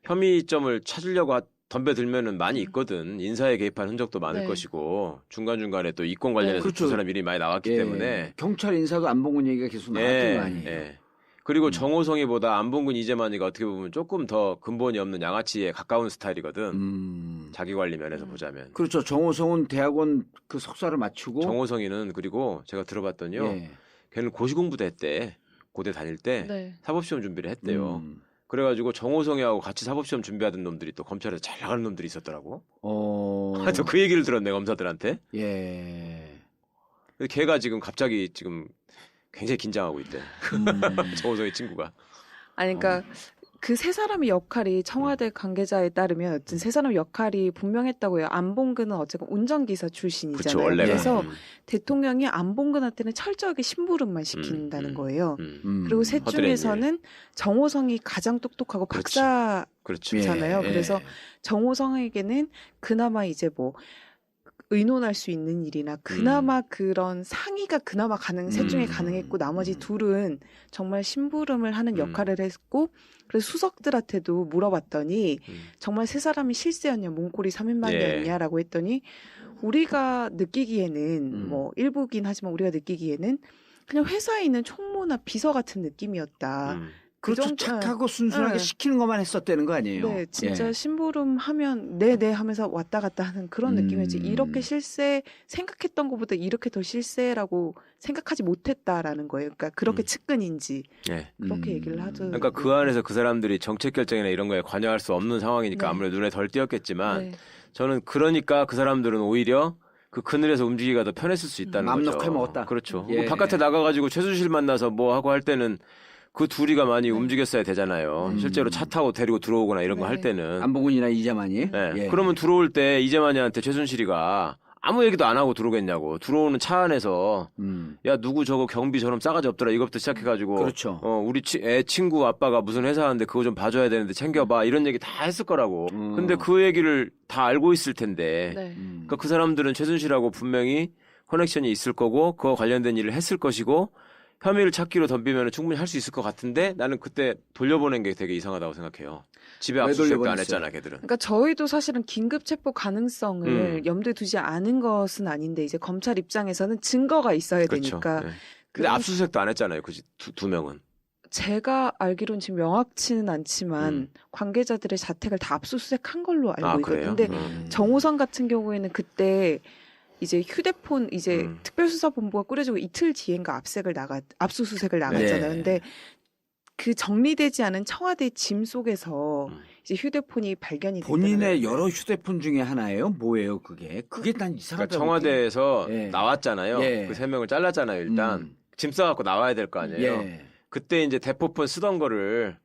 S1: 혐의점을 찾으려고 덤벼들면은 많이 있거든. 인사에 개입한 흔적도 많을
S2: 네.
S1: 것이고 중간중간에 또 이권 관련해서
S3: 그렇죠.
S1: 두 사람 일이 많이 나왔기
S3: 예.
S1: 때문에
S3: 경찰 인사도 안봉근 얘기가 계속 나왔던 거 아니에요.
S1: 예. 그리고 정호성이보다 안봉근 이재만이가 어떻게 보면 조금 더 근본이 없는 양아치에 가까운 스타일이거든. 자기 관리 면에서 보자면.
S3: 그렇죠. 정호성은 대학원 그 석사를 마치고
S1: 정호성이는 그리고 제가 들어봤더니요.
S3: 예.
S1: 걔는 고시공부도 했대. 고대 다닐 때
S2: 네.
S1: 사법시험 준비를 했대요. 그래가지고 정호성이하고 같이 사법시험 준비하던 놈들이 또 검찰에서 잘 나가는 놈들이 있었더라고. 또 그 얘기를 들었네 검사들한테.
S3: 예.
S1: 근데 걔가 지금 갑자기 지금 굉장히 긴장하고 있대. 정호성의 친구가.
S2: 아니 그러니까 그 세 사람의 역할이 청와대 관계자에 따르면 어떤 세 사람의 역할이 분명했다고요. 안봉근은 어쨌든 운전기사 출신이잖아요.
S1: 그쵸, 원래가.
S2: 그래서 대통령이 안봉근한테는 철저하게 심부름만 시킨다는 거예요. 그리고 셋
S1: 허드렛 일.
S2: 중에서는 정호성이 가장 똑똑하고
S1: 그렇지.
S2: 박사잖아요.
S1: 그렇죠.
S3: 예.
S2: 그래서 정호성에게는 그나마 이제 뭐 의논할 수 있는 일이나 그나마 그런 상의가 그나마 셋 중에 가능했고 나머지 둘은 정말 심부름을 하는 역할을 했고 그래서 수석들한테도 물어봤더니 정말 세 사람이 실세였냐 몽골이 3인방이었냐라고 했더니 우리가 느끼기에는 뭐 일부긴 하지만 우리가 느끼기에는 그냥 회사에 있는 총무나 비서 같은 느낌이었다.
S3: 그렇죠. 착하고 순순하게
S2: 네.
S3: 시키는 것만 했었다는 거 아니에요.
S2: 네, 진짜
S3: 예.
S2: 심부름 하면 네네 하면서 왔다 갔다 하는 그런 느낌이었지. 이렇게 실세 생각했던 것보다 이렇게 더 실세라고 생각하지 못했다라는 거예요. 그러니까 그렇게 측근인지
S1: 예.
S2: 그렇게 얘기를 하죠.
S1: 그러니까 그 안에서 그 사람들이 정책 결정이나 이런 거에 관여할 수 없는 상황이니까
S2: 네.
S1: 아무래도 눈에 덜 띄었겠지만
S2: 네.
S1: 저는 그러니까 그 사람들은 오히려 그 그늘에서 움직이기가 더 편했을 수 있다는
S3: 맘
S1: 거죠.
S3: 놓고 먹었다.
S1: 그렇죠.
S3: 예.
S1: 바깥에 나가가지고 최순실 만나서 뭐 하고 할 때는 그 둘이가 많이 움직였어야 되잖아요. 실제로 차 타고 데리고 들어오거나 이런 거 할
S2: 네.
S1: 때는.
S3: 안봉근이나 이재만이.
S1: 네.
S3: 예.
S1: 그러면 들어올 때 이재만이한테 최순실이가 아무 얘기도 안 하고 들어오겠냐고. 들어오는 차 안에서 야 누구 저거 경비 저럼 싸가지 없더라 이것부터 시작해가지고
S3: 그렇죠.
S1: 우리 애 친구 아빠가 무슨 회사 하는데 그거 좀 봐줘야 되는데 챙겨봐 이런 얘기 다 했을 거라고. 근데 그 얘기를 다 알고 있을 텐데.
S2: 네.
S1: 그러니까 그 사람들은 최순실하고 분명히 커넥션이 있을 거고 그거 관련된 일을 했을 것이고 혐의를 찾기로 덤비면 충분히 할 수 있을 것 같은데 나는 그때 돌려보낸 게 되게 이상하다고 생각해요. 집에
S3: 왜
S1: 압수수색도 안
S3: 돌려보냈어요?
S1: 했잖아, 걔들은.
S2: 그러니까 저희도 사실은 긴급 체포 가능성을 염두에 두지 않은 것은 아닌데 이제 검찰 입장에서는 증거가 있어야
S1: 그렇죠.
S2: 되니까.
S1: 네. 근데 압수수색도 안 했잖아요, 그 두 명은.
S2: 제가 알기로는 지금 명확치는 않지만 관계자들의 자택을 다 압수수색한 걸로 알고
S1: 아,
S2: 있거든요.
S1: 그래요?
S2: 근데 정호성 같은 경우에는 그때 이제 휴대폰 이제 특별수사본부가 꾸려지고 이틀 뒤엔가 압수수색을 나갔잖아요.
S3: 네.
S2: 근데 그 정리되지 않은 청와대 짐 속에서 이제 휴대폰이 발견이 됐다는
S3: 본인의
S2: 거예요.
S3: 여러 휴대폰 중에 하나예요? 뭐예요, 그게? 그게 난
S1: 그러니까
S3: 이상하다고.
S1: 청와대에서
S3: 예.
S1: 나왔잖아요.
S3: 예.
S1: 그 3명을 잘랐잖아요, 일단. 짐 싸갖고 나와야 될 거 아니에요.
S3: 예.
S1: 그때 이제 대포폰 쓰던 거를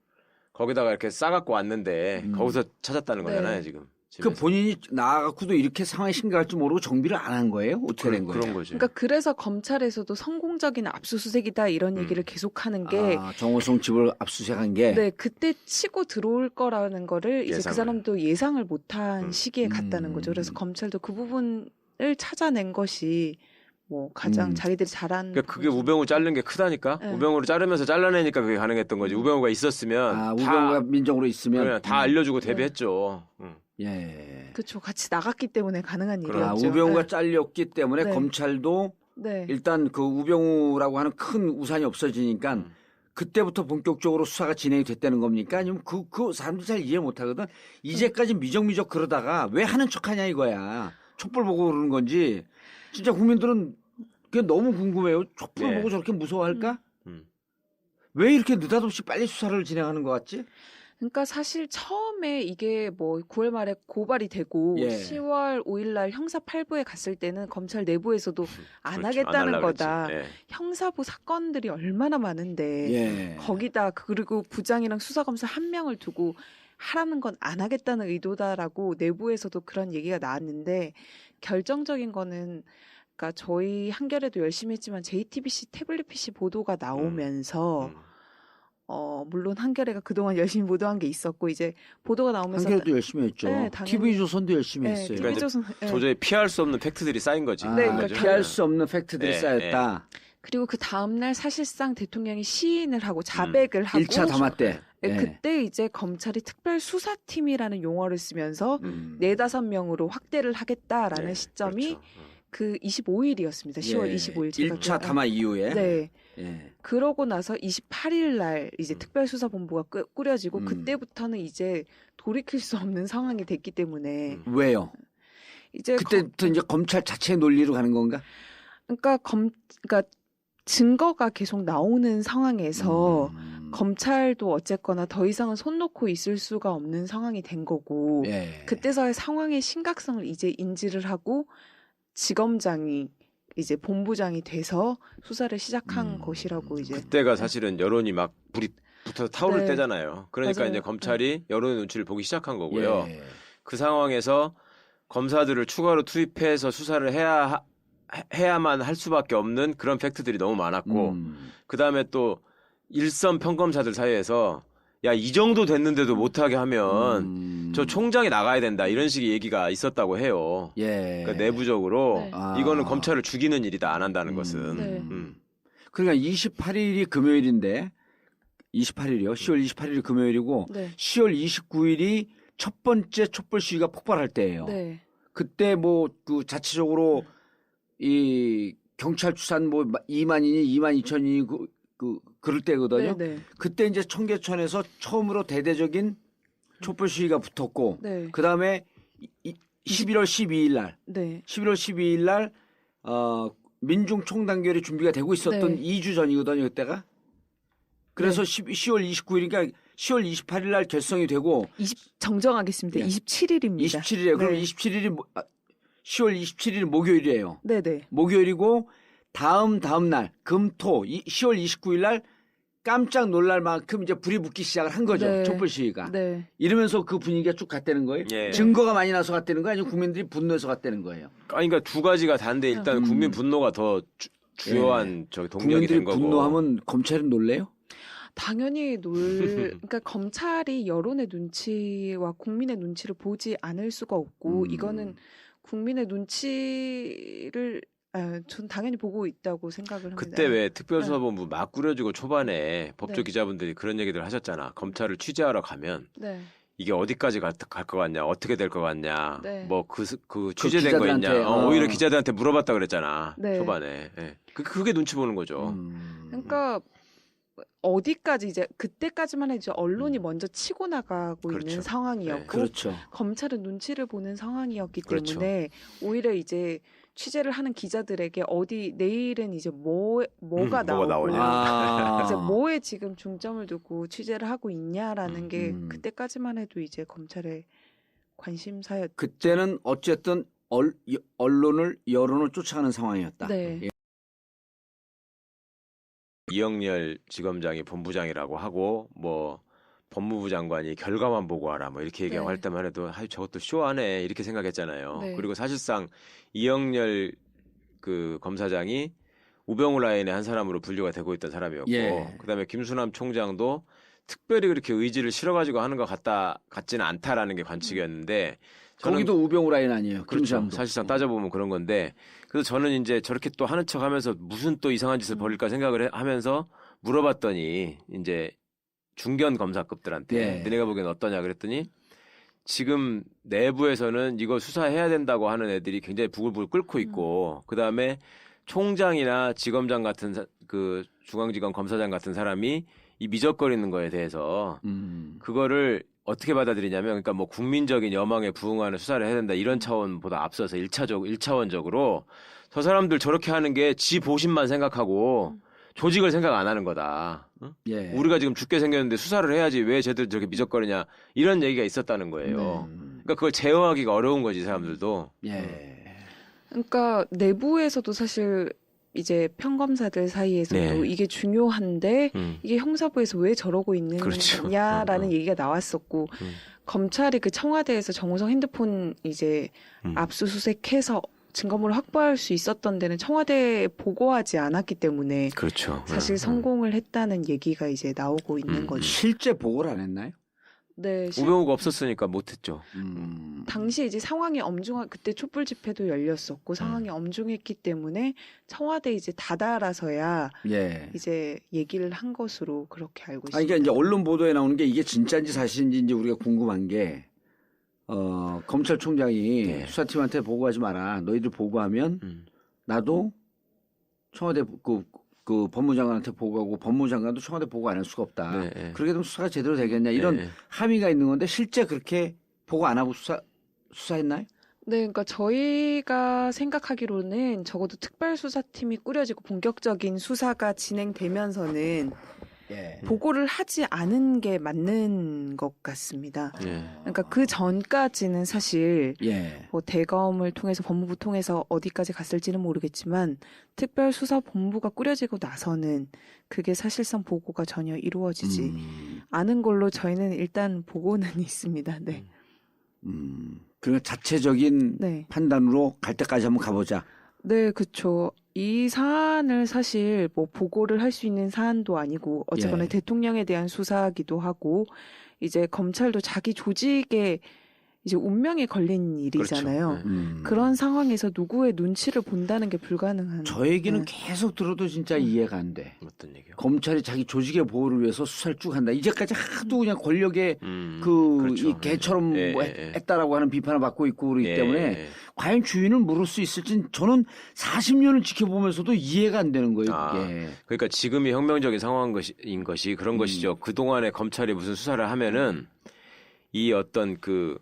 S1: 거기다가 이렇게 싸갖고 왔는데 거기서 찾았다는 거잖아요,
S2: 네.
S1: 지금.
S3: 그
S1: 집에서.
S3: 본인이 나가고도 이렇게 상황이 심각할 줄 모르고 정비를 안 한 거예요? 어떻게 된 거예요?
S1: 그런 거지.
S2: 그러니까 그래서 검찰에서도 성공적인 압수수색이다 이런 얘기를 계속하는 게
S3: 정호성 집을 압수수색한 게.
S2: 네, 그때 치고 들어올 거라는 거를 이제 그
S1: 예상을.
S2: 사람도 예상을 못한 시기에 갔다는 거죠. 그래서 검찰도 그 부분을 찾아낸 것이 뭐 가장 자기들이 잘한.
S1: 그러니까 그게
S2: 부분이죠.
S1: 우병우 자른 게 크다니까.
S2: 네.
S1: 우병우를 자르면서 잘라내니까 그게 가능했던 거지. 우병우가 있었으면
S3: 우병우가 민정으로 있으면.
S1: 그냥 다 알려주고 대비했죠.
S3: 예.
S2: 그렇죠. 같이 나갔기 때문에 가능한 일이었죠.
S3: 우병우가
S2: 네.
S3: 잘렸기 때문에
S2: 네.
S3: 검찰도
S2: 네.
S3: 일단 그 우병우라고 하는 큰 우산이 없어지니까 그때부터 본격적으로 수사가 진행이 됐다는 겁니까? 아니면 그 사람들이 잘 이해 못 하거든. 이제까지 미적미적 그러다가 왜 하는 척 하냐 이거야. 촛불 보고 그러는 건지. 진짜 국민들은 그게 너무 궁금해요. 촛불
S1: 네.
S3: 보고 저렇게 무서워할까? 왜 이렇게 느닷없이 빨리 수사를 진행하는 것 같지?
S2: 그러니까 사실 처음에 이게 뭐 9월 말에 고발이 되고
S3: 예.
S2: 10월 5일 날 형사 8부에 갔을 때는 검찰 내부에서도 안
S1: 그렇죠.
S2: 하겠다는
S1: 하려고
S2: 거다.
S1: 그랬지. 예.
S2: 형사부 사건들이 얼마나 많은데
S3: 예.
S2: 거기다 그리고 부장이랑 수사검사 한 명을 두고 하라는 건 안 하겠다는 의도다라고 내부에서도 그런 얘기가 나왔는데 결정적인 거는 그러니까 저희 한겨레도 열심히 했지만 JTBC 태블릿 PC 보도가 나오면서 물론 한겨레가 그동안 열심히 보도한 게 있었고 이제 보도가 나오면서
S3: 한겨레도 열심히 했죠.
S2: 네, 당연히.
S3: TV조선도 열심히
S2: 네,
S3: 했어요.
S1: 그러니까
S2: TV조선
S1: 도저히 피할 수 없는 팩트들이 쌓인 거지.
S2: 네, 그러니까
S1: 그거죠.
S3: 피할 수 없는 팩트들이
S1: 예,
S3: 쌓였다.
S2: 그리고 그 다음날 사실상 대통령이 시인을 하고 자백을 하고
S3: 1차 담화 때.
S2: 네,
S3: 예.
S2: 그때 이제 검찰이 특별수사팀이라는 용어를 쓰면서 4-5명으로 확대를 하겠다라는
S1: 네,
S2: 시점이
S1: 그렇죠.
S2: 그 25일이었습니다. 10월 25일. 제가
S3: 1차 담화 이후에.
S2: 네.
S3: 예.
S2: 그러고 나서 28일 날 이제 특별수사본부가 꾸려지고 그때부터는 이제 돌이킬 수 없는 상황이 됐기 때문에
S3: 왜요?
S2: 이제
S3: 그때부터 이제 검찰 자체의 논리로 가는 건가?
S2: 그러니까 증거가 계속 나오는 상황에서 검찰도 어쨌거나 더 이상은 손 놓고 있을 수가 없는 상황이 된 거고
S3: 예.
S2: 그때서야 상황의 심각성을 이제 인지를 하고 지검장이 이제 본부장이 돼서 수사를 시작한 것이라고 이제
S1: 그때가 사실은 여론이 막 불이 붙어서 타오를
S2: 네.
S1: 때잖아요. 그러니까
S2: 맞아요.
S1: 이제 검찰이 여론의 눈치를 보기 시작한 거고요.
S3: 예.
S1: 그 상황에서 검사들을 추가로 투입해서 수사를 해야만 할 수밖에 없는 그런 팩트들이 너무 많았고 그 다음에 또 일선 평검사들 사이에서 야, 이 정도 됐는데도 못하게 하면 저 총장이 나가야 된다 이런 식의 얘기가 있었다고 해요.
S3: 예.
S1: 그러니까 내부적으로
S2: 네.
S1: 이거는 검찰을 죽이는 일이다 안 한다는 것은.
S2: 네.
S3: 그러니까 28일이 금요일인데 28일이요. 10월 28일이 금요일이고
S2: 네.
S3: 10월 29일이 첫 번째 촛불 시위가 폭발할 때예요.
S2: 네.
S3: 그때 뭐 그 자체적으로 이 경찰 추산 뭐 2만이니 2만 2천이니 그럴 때거든요.
S2: 네, 네.
S3: 그때 이제 청계천에서 처음으로 대대적인 촛불 시위가 붙었고
S2: 네.
S3: 그다음에 11월 12일 날
S2: 네.
S3: 11월 12일 날 민중 총단결이 준비가 되고 있었던
S2: 네.
S3: 2주 전이거든요, 그때가. 그래서 10월 29일이니까 10월 28일 날 결성이 되고
S2: 정정하겠습니다.
S3: 예.
S2: 27일입니다.
S3: 27일이에요. 그럼
S2: 네.
S3: 27일이 10월 27일이 목요일이에요.
S2: 네, 네.
S3: 목요일이고 다음 날 금토 10월 29일 날 깜짝 놀랄 만큼 이제 불이 붙기 시작을 한 거죠.
S2: 네.
S3: 촛불 시위가.
S2: 네.
S3: 이러면서 그 분위기가 쭉 갔다는 거예요.
S1: 예.
S3: 증거가 많이 나서 갔다는 거예요? 아니면 국민들이 분노해서 갔다는 거예요?
S1: 아니, 그러니까 두 가지가 다른데 일단 국민 분노가 더 주요한 저기 동력이
S3: 국민들이
S1: 된 거고.
S3: 분노하면 검찰은 놀래요?
S2: 당연히 그러니까 검찰이 여론의 눈치와 국민의 눈치를 보지 않을 수가 없고 이거는 국민의 눈치를 전 당연히 보고 있다고 생각을 합니다.
S1: 그때 왜 특별수사본부 막 꾸려지고 초반에 법조
S2: 네.
S1: 기자분들이 그런 얘기들 하셨잖아. 검찰을 취재하러 가면
S2: 네.
S1: 이게 어디까지 갈 것 같냐, 어떻게 될 것 같냐,
S2: 네.
S1: 뭐 그 취재된 거 있냐,
S3: 기자들한테,
S1: 오히려 기자들한테 물어봤다 그랬잖아
S2: 네.
S1: 초반에. 예. 그게 눈치 보는 거죠.
S2: 그러니까 어디까지 이제 그때까지만 해도 이제 언론이 먼저 치고 나가고
S1: 그렇죠.
S2: 있는 상황이었고
S3: 그렇죠.
S2: 검찰은 눈치를 보는 상황이었기
S1: 그렇죠.
S2: 때문에 오히려 이제 취재를 하는 기자들에게 어디 내일은 이제 뭐가
S1: 뭐가
S2: 나오고
S1: 나오냐.
S2: 이제 뭐에 지금 중점을 두고 취재를 하고 있냐라는 게
S3: 음.
S2: 그때까지만 해도 이제 검찰의 관심사였.
S3: 그때는 어쨌든 여론을 쫓아가는 상황이었다.
S2: 네.
S3: 예.
S1: 이영렬 지검장이 본부장이라고 하고 뭐 법무부 장관이 결과만 보고하라 뭐 이렇게 얘기하고
S2: 네.
S1: 할 때만 해도 아유 저것도 쇼하네 이렇게 생각했잖아요.
S2: 네.
S1: 그리고 사실상 이영렬 그 검사장이 우병우 라인의 한 사람으로 분류가 되고 있던 사람이었고
S3: 예.
S1: 그다음에 김수남 총장도 특별히 그렇게 의지를 실어가지고 하는 것 같지는 않다라는 게 관측이었는데 저는
S3: 거기도 우병우 라인 아니에요.
S1: 그렇죠.
S3: 김수남도.
S1: 사실상 따져보면 그런 건데 그래서 저는 이제 저렇게 또 하는 척하면서 무슨 또 이상한 짓을 벌일까 생각을 하면서 물어봤더니 이제 중견 검사급들한테
S3: 예.
S1: 너네가 보기엔 어떠냐 그랬더니 지금 내부에서는 이거 수사해야 된다고 하는 애들이 굉장히 부글부글 끓고 있고 그다음에 총장이나 지검장 같은 그 중앙지검 검사장 같은 사람이 이 미적거리는 거에 대해서 그거를 어떻게 받아들이냐면 그러니까 뭐 국민적인 여망에 부응하는 수사를 해야 된다 이런 차원보다 앞서서 1차원적으로 저 사람들 저렇게 하는 게 지 보신만 생각하고 조직을 생각 안 하는 거다. 응?
S3: 예.
S1: 우리가 지금 죽게 생겼는데 수사를 해야지 왜 쟤들 저렇게 미적거리냐 이런 얘기가 있었다는 거예요. 그러니까 그걸 제어하기가 어려운 거지 사람들도.
S3: 예.
S2: 그러니까 내부에서도 사실 이제 평검사들 사이에서도
S1: 네.
S2: 이게 중요한데
S1: 음.
S2: 이게 형사부에서 왜 저러고 있는
S1: 그렇죠.
S2: 거냐라는 얘기가 나왔었고 검찰이 그 청와대에서 정우성 핸드폰 이제 압수수색해서 증거물을 확보할 수 있었던 데는 청와대에 보고하지 않았기 때문에
S1: 그렇죠.
S2: 사실 성공을 했다는 얘기가 이제 나오고 있는 거죠.
S3: 실제 보고를 안 했나요?
S2: 네,
S1: 우병우가 없었으니까 못했죠.
S2: 당시에 이제 상황이 엄중한 그때 촛불 집회도 열렸었고 상황이 엄중했기 때문에 청와대 이제 다다라서야
S3: 예.
S2: 이제 얘기를 한 것으로 그렇게 알고 있습니다.
S3: 그러니까 이제 언론 보도에 나오는 게 이게 진짜인지 사실인지 이제 우리가 궁금한 게 검찰총장이
S1: 네.
S3: 수사팀한테 보고하지 마라. 너희들 보고하면 나도 청와대 그 법무장관한테 보고하고 법무장관도 청와대 보고 안 할 수가 없다.
S1: 네, 네.
S3: 그렇게 되면 수사가 제대로 되겠냐 이런
S1: 네.
S3: 함의가 있는 건데 실제 그렇게 보고 안 하고 수사했나요?
S2: 네, 그러니까 저희가 생각하기로는 적어도 특별수사팀이 꾸려지고 본격적인 수사가 진행되면서는
S3: 예.
S2: 보고를 하지 않은 게 맞는 것 같습니다.
S1: 예.
S2: 그러니까 그 전까지는 사실
S3: 예.
S2: 뭐 대검을 통해서 법무부 통해서 어디까지 갔을지는 모르겠지만 특별수사본부가 꾸려지고 나서는 그게 사실상 보고가 전혀 이루어지지 않은 걸로 저희는 일단 보고는 있습니다. 네.
S3: 그러니까 자체적인
S2: 네.
S3: 판단으로 갈 때까지 한번 가보자.
S2: 네, 그쵸. 이 사안을 사실 뭐 보고를 할 수 있는 사안도 아니고 어쨌거나
S3: 예.
S2: 대통령에 대한 수사기도 하고 이제 검찰도 자기 조직에 이제 운명이 걸린 일이잖아요.
S1: 그렇죠.
S2: 그런 상황에서 누구의 눈치를 본다는 게 불가능한.
S3: 저 얘기는
S2: 네.
S3: 계속 들어도 진짜 이해가 안 돼.
S1: 어떤 얘기요?
S3: 검찰이 자기 조직의 보호를 위해서 수사를 쭉 한다. 이제까지 하도 그냥 권력의
S1: 그렇죠.
S3: 이 개처럼
S1: 예,
S3: 뭐
S1: 예, 예.
S3: 했다라고 하는 비판을 받고 있고 그러기
S1: 예,
S3: 때문에
S1: 예.
S3: 과연 주인을 물을 수 있을지 저는 40년을 지켜보면서도 이해가 안 되는 거예요.
S1: 아,
S3: 그게.
S1: 그러니까 지금이 혁명적인 상황인 것이 그런 것이죠. 그동안에 검찰이 무슨 수사를 하면은 이 어떤 그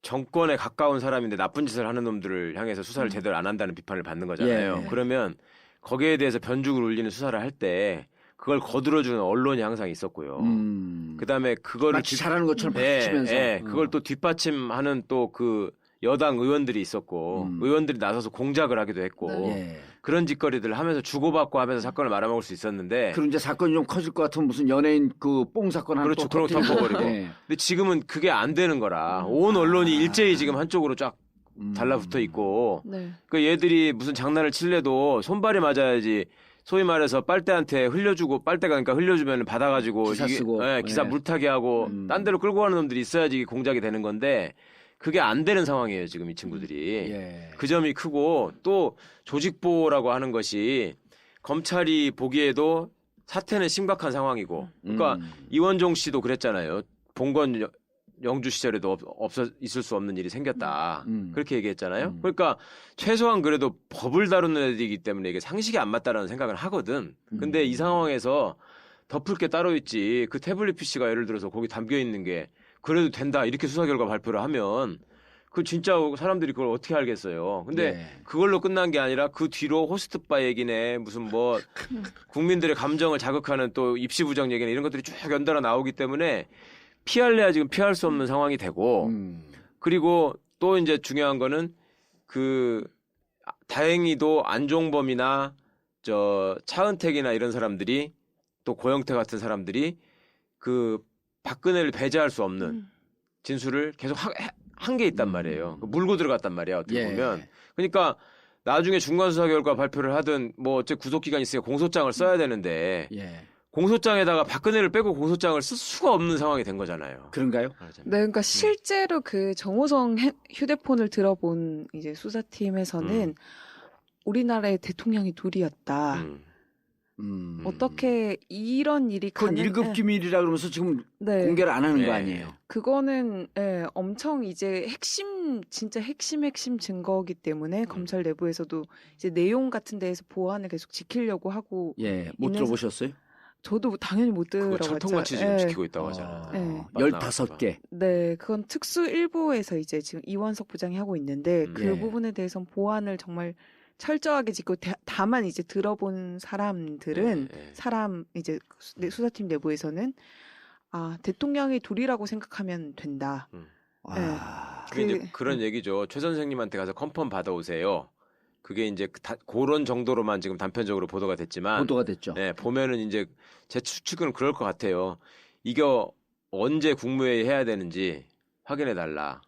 S1: 정권에 가까운 사람인데 나쁜 짓을 하는 놈들을 향해서 수사를 제대로 안 한다는 비판을 받는 거잖아요.
S3: 예.
S1: 그러면 거기에 대해서 변죽을 울리는 수사를 할 때 그걸 거들어주는 언론이 항상 있었고요. 그다음에 그거를
S3: 마치 잘하는 것처럼
S1: 예,
S3: 박치면서
S1: 예, 그걸 또 뒷받침하는 또 그 여당 의원들이 있었고 의원들이 나서서 공작을 하기도 했고
S3: 예.
S1: 그런 짓거리들을 하면서 주고받고 하면서 사건을 말아먹을 수 있었는데
S3: 그리고 이제 사건이 좀 커질 것 같으면 무슨 연예인 그 뽕 사건 하나
S1: 그렇죠.
S3: 또
S1: 그런 거
S3: 터뜨리고.
S1: 덮어버리고.
S3: 예.
S1: 근데 지금은 그게 안 되는 거라 온 언론이 일제히 지금 한쪽으로 쫙 달라붙어 있고
S2: 네.
S1: 그 얘들이 무슨 장난을 칠래도 손발이 맞아야지 소위 말해서 빨대한테 흘려주고 빨대가 그러니까 흘려주면 받아가지고
S3: 기사 쓰고.
S1: 예, 기사
S3: 예.
S1: 물타기 하고 딴 데로 끌고 가는 놈들이 있어야지 이게 공작이 되는 건데 그게 안 되는 상황이에요 지금 이 친구들이.
S3: 예.
S1: 그 점이 크고 또 조직보호라고 하는 것이 검찰이 보기에도 사태는 심각한 상황이고 그러니까 이원종 씨도 그랬잖아요. 본건 영주 시절에도 없어 있을 수 없는 일이 생겼다. 그렇게 얘기했잖아요.
S3: 음.
S1: 그러니까 최소한 그래도 법을 다루는 애들이기 때문에 이게 상식이 안 맞다라는 생각을 하거든. 근데 이 상황에서 덮을 게 따로 있지. 그 태블릿 PC가 예를 들어서 거기 담겨 있는 게 그래도 된다. 이렇게 수사 결과 발표를 하면 그 진짜 사람들이 그걸 어떻게 알겠어요. 근데
S3: 예.
S1: 그걸로 끝난 게 아니라 그 뒤로 호스트바 얘기네. 무슨 뭐 국민들의 감정을 자극하는 또 입시 부정 얘기네. 이런 것들이 쭉 연달아 나오기 때문에 피할래야 지금 피할 수 없는 상황이 되고 그리고 또 이제 중요한 거는 그 다행히도 안종범이나 저 차은택이나 이런 사람들이 또 고영태 같은 사람들이 그 박근혜를 배제할 수 없는 진술을 계속 한 게 있단 말이에요. 물고 들어갔단 말이야. 어떻게
S3: 예.
S1: 보면. 그러니까 나중에 중간 수사 결과 발표를 하든 뭐 어째 구속 기간이 있으니까 공소장을 써야 되는데
S3: 예.
S1: 공소장에다가 박근혜를 빼고 공소장을 쓸 수가 없는 상황이 된 거잖아요.
S3: 그런가요?
S2: 네, 그러니까 실제로 그 정호성 휴대폰을 들어본 이제 수사팀에서는 우리나라의 대통령이 둘이었다. 어떻게 이런 일이
S3: 그건
S2: 가능?
S3: 1급 기밀이라 그러면서 지금
S2: 네.
S3: 공개를 안 하는 거
S1: 네.
S3: 아니에요?
S2: 그거는 엄청 이제 진짜 핵심 증거이기 때문에 검찰 내부에서도 이제 내용 같은 데에서 보안을 계속 지키려고 하고
S3: 예, 못
S2: 있는
S3: 들어보셨어요?
S2: 저도 당연히 못
S1: 그거
S2: 들어봤죠.
S1: 철통같이 지금
S2: 예.
S1: 지키고 있다고 하잖아요.
S2: 네.
S3: 15개.
S2: 네, 그건 특수일부에서 이제 지금 이원석 부장이 하고 있는데 그
S3: 예.
S2: 부분에 대해서는 보안을 정말 철저하게 짓고 다만 이제 들어본 사람들은 이제 수사팀 내부에서는 대통령이 둘이라고 생각하면 된다.
S1: 그게 이제 그런 얘기죠. 최 선생님한테 가서 컨펌 받아오세요. 그게 이제 그런 정도로만 지금 단편적으로 보도가 됐지만
S3: 보도가 됐죠.
S1: 네, 보면은 이제 제 추측은 그럴 것 같아요. 이거 언제 국무회의 해야 되는지 확인해 달라.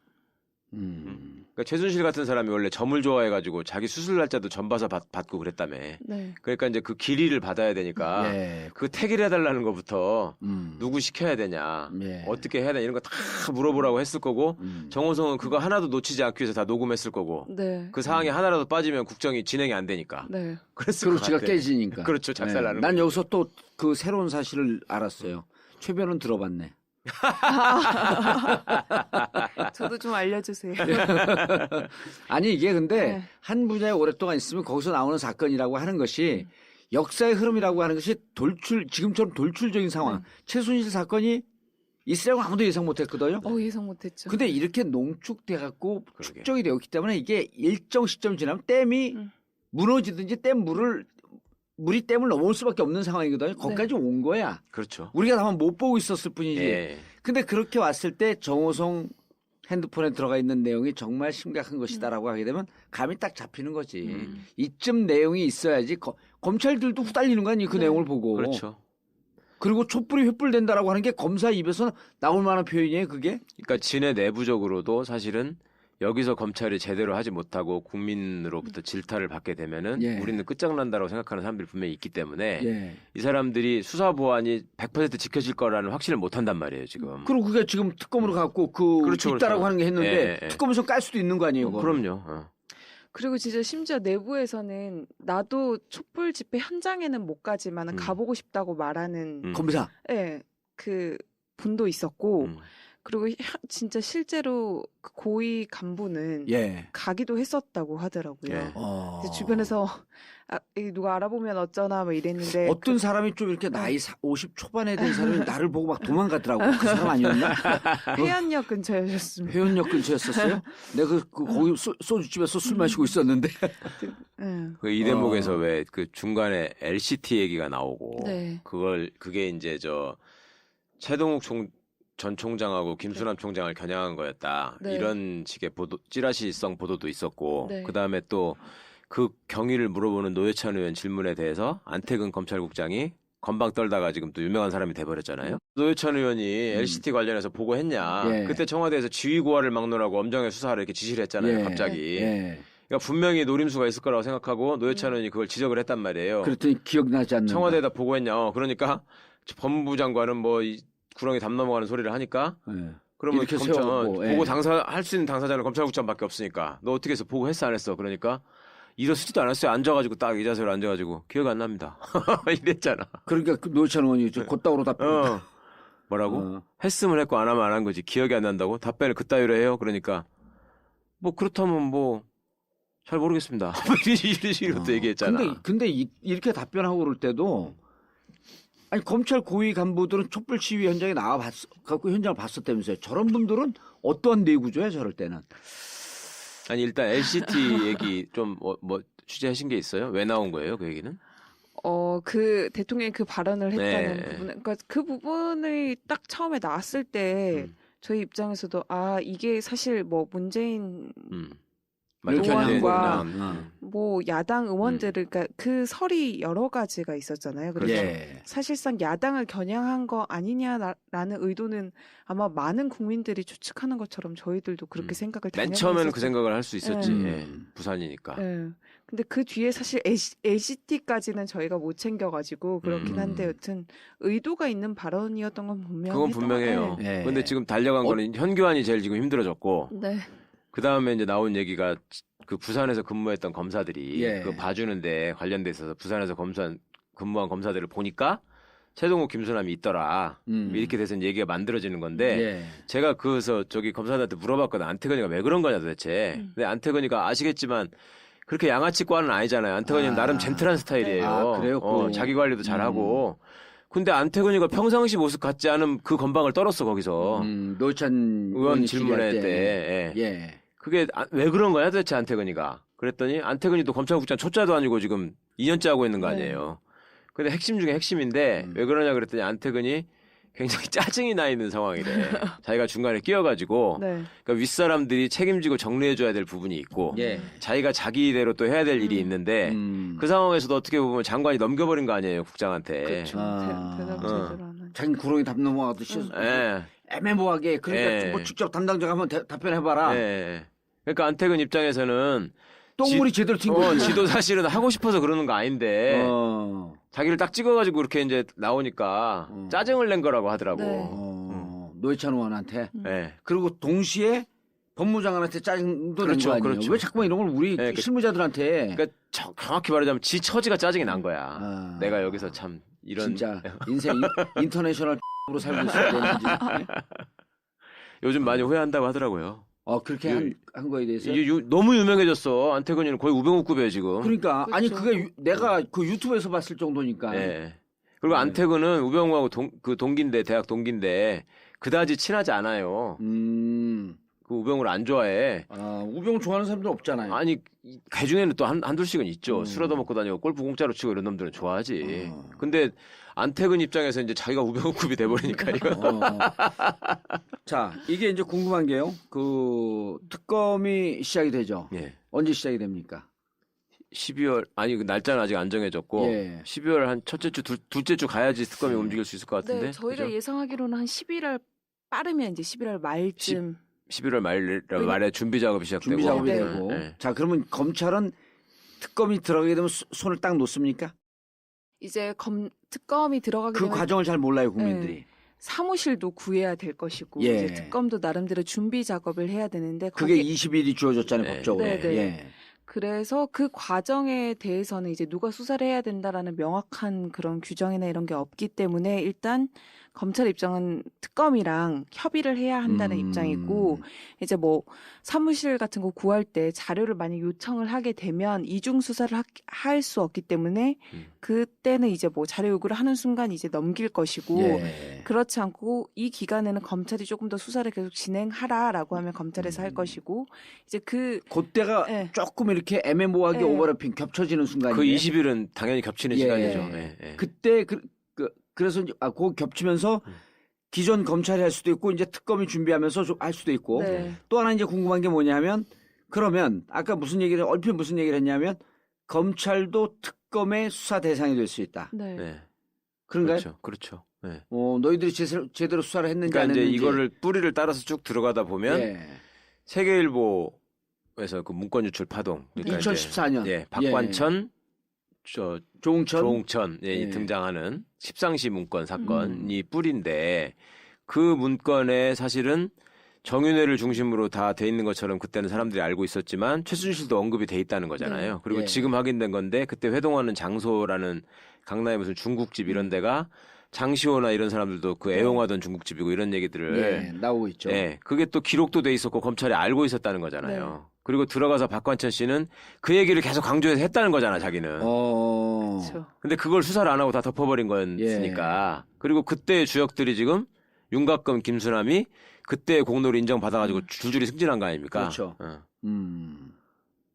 S1: 그러니까 최순실 같은 사람이 원래 점을 좋아해가지고 자기 수술 날짜도 점 봐서 받고 그랬다며.
S2: 네.
S1: 그러니까 이제 그 길이를 받아야 되니까
S3: 예.
S1: 그 택일 해달라는 것부터 누구 시켜야 되냐,
S3: 예.
S1: 어떻게 해야 되냐 이런 거 다 물어보라고 했을 거고 정호성은 그거 하나도 놓치지 않기 위해서 다 녹음했을 거고
S2: 네.
S1: 그 사항이 하나라도 빠지면 국정이 진행이 안 되니까.
S2: 네.
S1: 그랬을 것
S3: 그루치가
S1: 같아.
S3: 깨지니까.
S1: 그렇죠, 작살나는.
S3: 난 여기서 또 그 새로운 사실을 알았어요. 최변은 들어봤네.
S2: 저도 좀 알려주세요.
S3: 아니 이게 근데
S2: 네.
S3: 한 분야에 오랫동안 있으면 거기서 나오는 사건이라고 하는 것이 역사의 흐름이라고 하는 것이 지금처럼 돌출적인 상황. 최순실 사건이 있으라고 아무도 예상 못했거든요.
S2: 예상 못했죠.
S3: 근데 이렇게 농축돼 갖고
S1: 그러게.
S3: 축적이 되었기 때문에 이게 일정 시점 지나면 댐이 무너지든지 물이 댐을 넘어올 수밖에 없는 상황이거든요. 거기까지 온 거야.
S1: 그렇죠.
S3: 우리가 다만 못 보고 있었을 뿐이지.
S1: 예.
S3: 근데 그렇게 왔을 때 정호성 핸드폰에 들어가 있는 내용이 정말 심각한 것이다라고 하게 되면 감이 딱 잡히는 거지. 이쯤 내용이 있어야지 검찰들도 후달리는 거 아니에요. 그 내용을 보고.
S1: 그렇죠.
S3: 그리고 촛불이 횃불된다라고 하는 게 검사 입에서 나올 만한 표현이에요. 그게.
S1: 그러니까 진해 내부적으로도 사실은 여기서 검찰이 제대로 하지 못하고 국민으로부터 질타를 받게 되면은
S3: 예.
S1: 우리는 끝장난다라고 생각하는 사람들이 분명히 있기 때문에
S3: 예.
S1: 이 사람들이 수사 보안이 100% 지켜질 거라는 확신을 못 한단 말이에요, 지금.
S3: 그리고 그게 지금 특검으로 갖고
S1: 그렇죠,
S3: 있다라고
S1: 그렇죠.
S3: 하는 게 했는데
S1: 예.
S3: 특검에서 깔 수도 있는 거 아니에요. 그거?
S1: 그럼요.
S2: 그리고 진짜 심지어 내부에서는 나도 촛불 집회 현장에는 못 가지만 가보고 싶다고 말하는
S3: 검사.
S2: 그 분도 있었고 그리고 진짜 실제로 그 고위 간부는
S3: 예.
S2: 가기도 했었다고 하더라고요.
S1: 예.
S2: 그래서 주변에서 이 누가 알아보면 어쩌나 뭐 이랬는데
S3: 어떤 사람이 좀 이렇게 나이 50 초반에 된 사람이 나를 보고 막 도망가더라고. 그 사람 아니었나?
S2: 해안역 근처였습니다.
S3: 회원역 근처였었어요? 내가 거기 소주집에서 술 마시고 있었는데.
S2: 네.
S1: 그 이 대목에서 왜 그 중간에 LCT 얘기가 나오고
S2: 네.
S1: 그게 이제 저 최동욱 전 총장하고 김수남 총장을 겨냥한 거였다.
S2: 네.
S1: 이런 식의 찌라시성 보도도 있었고
S2: 네.
S1: 그다음에 또 그 경위를 물어보는 노회찬 의원 질문에 대해서 안태근 검찰국장이 건방 떨다가 지금 또 유명한 사람이 돼버렸잖아요. 노회찬 의원이 LCT 관련해서 보고했냐.
S3: 예.
S1: 그때 청와대에서 지휘고하를 막론하고 엄정의 수사를 이렇게 지시를 했잖아요.
S3: 예.
S1: 갑자기.
S3: 예.
S1: 그러니까 분명히 노림수가 있을 거라고 생각하고 노회찬 의원이 그걸 지적을 했단 말이에요.
S3: 그랬더니 기억나지 않는다.
S1: 청와대에다 보고했냐. 그러니까 법무부 장관은 뭐 구렁이 담 넘어가는 소리를 하니까
S3: 예.
S1: 그러면
S3: 이렇게
S1: 검찰
S3: 세워놓고, 예.
S1: 보고 할 수 있는 당사자는 검찰국장밖에 없으니까 너 어떻게 해서 보고했어 안 했어? 그러니까 일어서지도 않았어요. 앉아가지고 딱 이 자세로 앉아가지고 기억 안 납니다. 이랬잖아.
S3: 그러니까 그 노회찬 의원이 곧다우로 답변.
S1: 뭐라고? 했으면 했고 안 하면 안 한 거지. 기억이 안 난다고? 답변을 그따위로 해요? 그러니까 뭐 그렇다면 뭐 잘 모르겠습니다. 이런 식으로 또 얘기했잖아.
S3: 근데 이렇게 답변하고 그럴 때도 아니 검찰 고위 간부들은 촛불 시위 현장에 나와 갖고 현장을 봤었다면서요. 저런 분들은 어떠한 뇌구조야 저럴 때는?
S1: 아니 일단 LCT 얘기 좀 뭐 취재하신 게 있어요? 왜 나온 거예요? 그 얘기는?
S2: 그 대통령이 그 발언을 했다는
S1: 네.
S2: 부분, 그러니까 그 부분이 딱 처음에 나왔을 때 저희 입장에서도 이게 사실 뭐 문재인 의원과 뭐 야당 의원들을 그러니까 그 설이 여러 가지가 있었잖아요. 그래서
S3: 예.
S2: 사실상 야당을 겨냥한 거 아니냐라는 의도는 아마 많은 국민들이 추측하는 것처럼 저희들도 그렇게 생각을
S1: 맨
S2: 당연히
S1: 처음에는 그
S2: 했었죠.
S1: 생각을 할 수 있었지.
S2: 네.
S1: 예, 부산이니까.
S2: 네. 근데 그 뒤에 사실 LCT까지는 저희가 못 챙겨가지고 그렇긴 한데 여튼 의도가 있는 발언이었던 건 분명히
S1: 그건 분명해요.
S3: 네.
S1: 근데 지금 달려간 거는 현교안이 제일 지금 힘들어졌고
S2: 네.
S1: 그 다음에 이제 나온 얘기가 그 부산에서 근무했던 검사들이
S3: 예.
S1: 그 봐주는데 관련돼 있어서 부산에서 근무한 검사들을 보니까 최동욱, 김수남이 있더라. 이렇게 돼서 이제 얘기가 만들어지는 건데
S3: 예.
S1: 제가 그래서 저기 검사들한테 물어봤거든. 안태근이가 왜 그런 거냐 도대체. 근데 안태근이가 아시겠지만 그렇게 양아치과는 아니잖아요. 안태근이는 나름 젠틀한 스타일이에요.
S3: 그래요?
S1: 자기 관리도 잘하고. 근데 안태근이가 평상시 모습 같지 않은 그 건방을 떨었어 거기서.
S3: 노찬
S1: 의원 질문회 때.
S3: 예.
S1: 그게 왜 그런 거야 도대체 안태근이가. 그랬더니 안태근이도 검찰국장 초짜도 아니고 지금 2년째 하고 있는 거 아니에요. 근데 핵심 중에 핵심인데 왜 그러냐 그랬더니 안태근이 굉장히 짜증이 나 있는 상황이래. 자기가 중간에 끼어가지고
S2: 네.
S1: 그러니까 윗사람들이 책임지고 정리해줘야 될 부분이 있고
S3: 예.
S1: 자기가 자기대로 또 해야 될 일이 있는데 그 상황에서도 어떻게 보면 장관이 넘겨버린 거 아니에요 국장한테.
S2: 그렇죠. 대답 제대로 안 하죠.
S3: 자기 구렁이 답 넘어가듯이
S1: 예.
S3: 애매모호하게 그러니까
S1: 예.
S3: 뭐 직접 담당자가 한번 답변해봐라.
S1: 예. 그러니까 안태근 입장에서는
S3: 똥물이 제대로 튄 거지.
S1: 지도 사실은 하고 싶어서 그러는 거 아닌데 자기를 딱 찍어가지고 그렇게 이제 나오니까 짜증을 낸 거라고 하더라고.
S2: 네.
S3: 노회찬 의원한테.
S1: 예.
S3: 그리고 동시에 법무장관한테 짜증도 낸
S1: 그렇죠,
S3: 거 아니에요.
S1: 그렇죠.
S3: 왜 자꾸만 이런 걸 우리
S1: 네,
S3: 실무자들한테.
S1: 그러니까 정확히 말하자면 지 처지가 짜증이 난 거야. 내가 여기서 참 이런
S3: 진짜 인생 인터내셔널 으로 살고 있어야 되는지.
S1: 요즘 많이 후회한다고 하더라고요.
S3: 그렇게 한 거에 대해서.
S1: 이게 너무 유명해졌어. 안태근이는 거의 우병우급이에요 지금.
S3: 그러니까 아니
S2: 그렇죠.
S3: 그게 내가 그 유튜브에서 봤을 정도니까.
S1: 예. 그리고 안태근은 우병우하고 동기인데 대학 동기인데 그다지 친하지 않아요. 그 우병우를 안 좋아해.
S3: 우병우 좋아하는 사람들 없잖아요.
S1: 아니 그 중에는 또 한둘씩은 있죠. 술 얻어먹고 다니고 골프 공짜로 치고 이런 놈들은 좋아하지. 근데 안태근 입장에서 이제 자기가 우병우급이 돼버리니까 이거.
S3: 자, 이게 이제 궁금한 게요. 그 특검이 시작이 되죠.
S1: 예.
S3: 언제 시작이 됩니까?
S1: 12월 아니 그 날짜는 아직 안 정해졌고
S3: 예.
S1: 12월 한 첫째 주 둘째 주 가야지 특검이 움직일 수 있을 것 같은데.
S2: 네, 저희가
S1: 그죠?
S2: 예상하기로는 한 11월 빠르면 이제 11월 말쯤.
S1: 11월 말에 준비 작업이 시작되고.
S3: 준비 작업이
S2: 네.
S3: 되고.
S1: 네.
S3: 자, 그러면 검찰은 특검이 들어가게 되면 손을 딱 놓습니까?
S2: 이제 특검이 들어가게
S3: 그
S2: 되면
S3: 과정을 잘 몰라요, 국민들이.
S2: 사무실도 구해야 될 것이고
S3: 예.
S2: 이제 특검도 나름대로 준비 작업을 해야 되는데
S3: 그게
S2: 거기
S3: 20일이 주어졌잖아요,
S1: 네.
S3: 법적으로.
S2: 네, 네.
S3: 예.
S2: 그래서 그 과정에 대해서는 이제 누가 수사를 해야 된다라는 명확한 그런 규정이나 이런 게 없기 때문에 일단 검찰 입장은 특검이랑 협의를 해야 한다는 입장이고 이제 뭐 사무실 같은 거 구할 때 자료를 많이 요청을 하게 되면 이중 수사를 할 수 없기 때문에 그때는 이제 뭐 자료 요구를 하는 순간 이제 넘길 것이고
S3: 예.
S2: 그렇지 않고 이 기간에는 검찰이 조금 더 수사를 계속 진행하라라고 하면 검찰에서 할 것이고 이제
S3: 그때가
S2: 예.
S3: 조금 이렇게 애매모호하게
S2: 예.
S3: 오버래핑 겹쳐지는 순간이에요.
S1: 그 20일은 당연히 겹치는
S3: 예.
S1: 시간이죠. 예, 예.
S3: 그때 그래서 이제 그거 겹치면서 기존 검찰이 할 수도 있고 이제 특검이 준비하면서 좀 할 수도 있고
S2: 네.
S3: 또 하나 이제 궁금한 게 뭐냐면 그러면 아까 얼핏 무슨 얘기를 했냐면 검찰도 특검의 수사 대상이 될 수 있다.
S2: 네.
S1: 네.
S3: 그런가요?
S1: 그렇죠. 네.
S3: 너희들이 제대로 수사를 했는지
S1: 그러니까
S3: 안
S1: 이제
S3: 했는지.
S1: 이거를 뿌리를 따라서 쭉 들어가다 보면
S3: 예.
S1: 세계일보에서 그 문건 유출 파동. 그러니까
S3: 2014년.
S1: 이제, 박관천, 조홍천
S3: 예.
S1: 등장하는 십상시 문건 사건이 뿌리인데 그 문건에 사실은 정윤회를 중심으로 다 돼 있는 것처럼 그때는 사람들이 알고 있었지만 최순실도 언급이 돼 있다는 거잖아요.
S2: 네.
S1: 그리고
S3: 예.
S1: 지금 확인된 건데 그때 회동하는 장소라는 강남의 무슨 중국집 이런 데가 장시호나 이런 사람들도 그
S2: 네.
S1: 애용하던 중국집이고 이런 얘기들을
S3: 예, 나오고 있죠.
S1: 예, 그게 또 기록도 돼 있었고 검찰이 알고 있었다는 거잖아요. 그리고 들어가서 박관천 씨는 그 얘기를 계속 강조해서 했다는 거잖아, 자기는.
S2: 그렇죠.
S1: 근데 그걸 수사를 안 하고 다 덮어버린 거였으니까. 그리고 그때의 주역들이 지금 윤곽금, 김수남이 그때의 공로를 인정받아가지고 줄줄이 승진한 거 아닙니까?
S3: 그렇죠.
S1: 어.
S3: 음.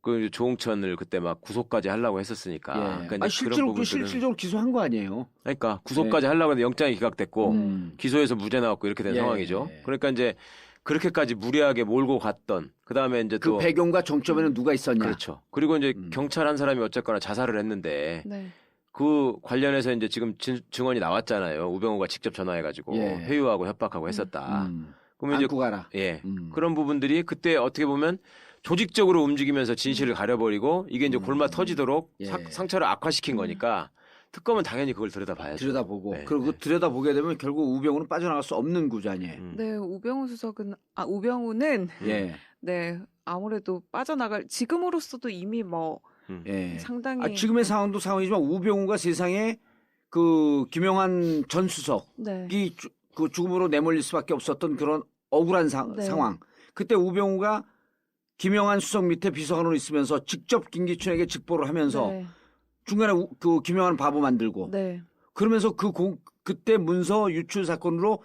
S1: 그 조홍천을 그때 막 구속까지 하려고 했었으니까.
S3: 예.
S1: 그러니까 이제
S3: 아, 실제로 그
S1: 부분들은-
S3: 실질적으로 기소한 거 아니에요?
S1: 그러니까 구속까지 하려고 했는데 영장이 기각됐고
S3: 음.
S1: 기소해서 무죄 나왔고 이렇게 된
S3: 예.
S1: 상황이죠. 그러니까 이제 그렇게까지 무리하게 몰고 갔던 그다음에 이제
S3: 그
S1: 또
S3: 배경과 정점에는 누가 있었냐?
S1: 그렇죠. 그리고 이제
S3: 음.
S1: 경찰 한 사람이 어쨌거나 자살을 했는데
S2: 네.
S1: 그 관련해서 이제 지금 증언이 나왔잖아요. 우병우가 직접 전화해가지고
S3: 예.
S1: 회유하고 협박하고 했었다. 그러면 이제
S3: 안고 가라.
S1: 예
S3: 음.
S1: 그런 부분들이 그때 어떻게 보면 조직적으로 움직이면서 진실을 가려버리고 이게 이제 골마 터지도록
S3: 예.
S1: 상처를 악화시킨 거니까 특검은 당연히 그걸 들여다봐야죠.
S3: 들여다보고
S1: 네,
S3: 그리고
S1: 네.
S3: 들여다보게 되면 결국 우병우는 빠져나갈 수 없는 구자니에요.
S2: 네, 우병우는
S3: 예.
S2: 네, 아무래도 빠져나갈 지금으로서도 이미 뭐
S3: 예.
S2: 상당히
S3: 아, 지금의 상황도 상황이지만 우병우가 세상에 그 김영한 전 수석이
S2: 네.
S3: 그 죽음으로 내몰릴 수밖에 없었던 그런 억울한
S2: 네.
S3: 상황. 그때 우병우가 김영한 수석 밑에 비서관으로 있으면서 직접 김기춘에게 직보를 하면서
S2: 네.
S3: 중간에 그 김영한 바보 만들고
S2: 네.
S3: 그러면서 그때 문서 유출 사건으로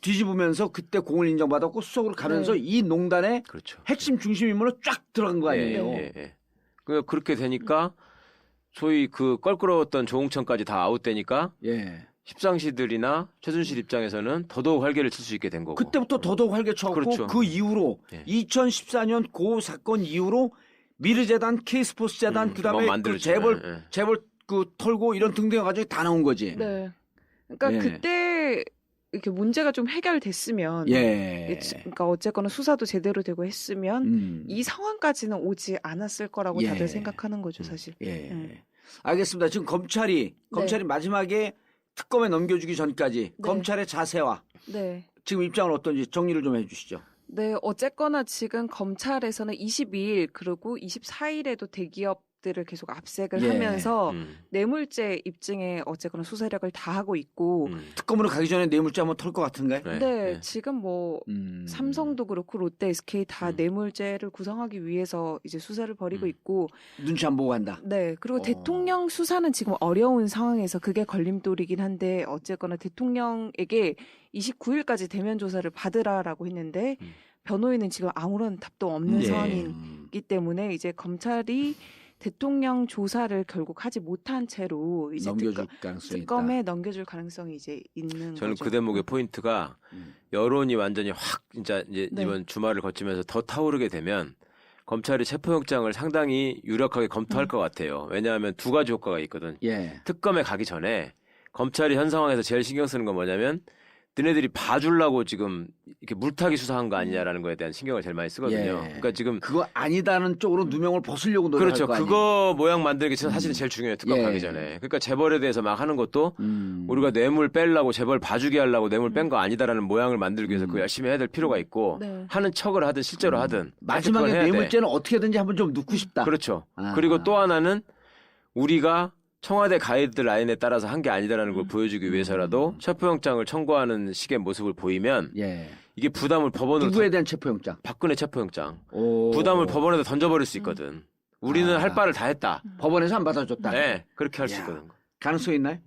S3: 뒤집으면서 그때 공을 인정받았고 수석으로 가면서
S2: 네.
S3: 이 농단의
S1: 그렇죠.
S3: 핵심 중심 인물로 쫙 들어간 거 아니에요.
S1: 예. 그렇게 되니까 소위 그 껄끄러웠던 조홍천까지 다 아웃되니까
S3: 예.
S1: 십상시들이나 최순실 입장에서는 더더욱 활개를 칠 수 있게 된 거고.
S3: 그때부터 더더욱 활개쳤고
S1: 그렇죠.
S3: 그 이후로
S1: 예.
S3: 2014년 그 사건 이후로 미르재단, K스포츠 재단 그다음에
S1: 뭐
S3: 그
S1: 만들어지잖아요.
S3: 재벌 그 털고 이런 등등 가지고 다 나온 거지.
S2: 네. 그러니까
S3: 예.
S2: 그때 이렇게 문제가 좀 해결됐으면
S3: 예.
S2: 그러니까 어쨌거나 수사도 제대로 되고 했으면 이 상황까지는 오지 않았을 거라고
S3: 예.
S2: 다들 생각하는 거죠, 사실.
S3: 예. 알겠습니다. 지금 검찰이 마지막에 특검에 넘겨주기 전까지
S2: 네.
S3: 검찰의 자세와
S2: 네.
S3: 지금 입장은 어떤지 정리를 좀 해주시죠.
S2: 네, 어쨌거나 지금 검찰에서는 22일 그리고 24일에도 대기업들을 계속 압색을
S3: 예.
S2: 하면서
S1: 음.
S2: 뇌물죄 입증에 어쨌거나 수사력을 다하고 있고
S3: 특검으로 가기 전에 뇌물죄 한번 털 것 같은가요?
S1: 네.
S2: 네,
S1: 네.
S2: 지금 뭐 삼성도 그렇고 롯데, SK 다 뇌물죄를 구성하기 위해서 이제 수사를 벌이고 있고
S3: 눈치 안 보고 간다.
S2: 네, 그리고 대통령 수사는 지금 어려운 상황에서 그게 걸림돌이긴 한데 어쨌거나 대통령에게 29일까지 대면 조사를 받으라라고 했는데 변호인은 지금 아무런 답도 없는
S1: 예.
S2: 상황이기 때문에 이제 검찰이 대통령 조사를 결국 하지 못한 채로 이제
S3: 넘겨줄 가능성이
S2: 특검에 넘겨줄 가능성이 이제 있는
S1: 저는
S2: 거죠.
S1: 그 대목의 포인트가
S3: 음.
S1: 여론이 완전히 확 진짜 이제
S2: 네.
S1: 이번 주말을 거치면서 더 타오르게 되면 검찰이 체포영장을 상당히 유력하게 검토할 것 같아요. 왜냐하면 두 가지 효과가 있거든.
S3: 예.
S1: 특검에 가기 전에 검찰이 현 상황에서 제일 신경 쓰는 건 뭐냐면 너네들이 봐주려고 지금 이렇게 물타기 수사한 거 아니냐라는 거에 대한 신경을 제일 많이 쓰거든요.
S3: 예.
S1: 그러니까 지금
S3: 그거 아니다는 쪽으로 누명을 벗으려고 노력할
S1: 그렇죠.
S3: 거 아니에요.
S1: 그거 모양 만들기 사실은 제일 중요해요. 특검
S3: 예.
S1: 가기 전에. 그러니까 재벌에 대해서 막 하는 것도
S3: 음.
S1: 우리가 뇌물 빼려고 재벌 봐주게 하려고 뇌물 뺀 거 아니다라는 모양을 만들기 위해서 그거 열심히 해야 될 필요가 있고
S2: 네.
S1: 하는 척을 하든 실제로 하든
S3: 마지막에
S1: 그건 해야 돼.
S3: 뇌물죄는 어떻게든지 한번 좀 넣고 싶다.
S1: 그렇죠.
S3: 아.
S1: 그리고 또 하나는 우리가 청와대 가이드라인에 따라서 한 게 아니다라는 걸 보여주기 위해서라도 체포영장을 청구하는 식의 모습을 보이면
S3: 예.
S1: 이게 부담을 법원으로
S3: 누구에 대한 체포영장?
S1: 박근혜 체포영장
S3: 오.
S1: 부담을 법원에다 던져버릴 수 있거든. 우리는
S3: 아.
S1: 할 바를 다 했다.
S3: 법원에서 안 받아줬다.
S1: 네, 그렇게 할 수
S3: 야.
S1: 있거든.
S3: 가능성 있나요?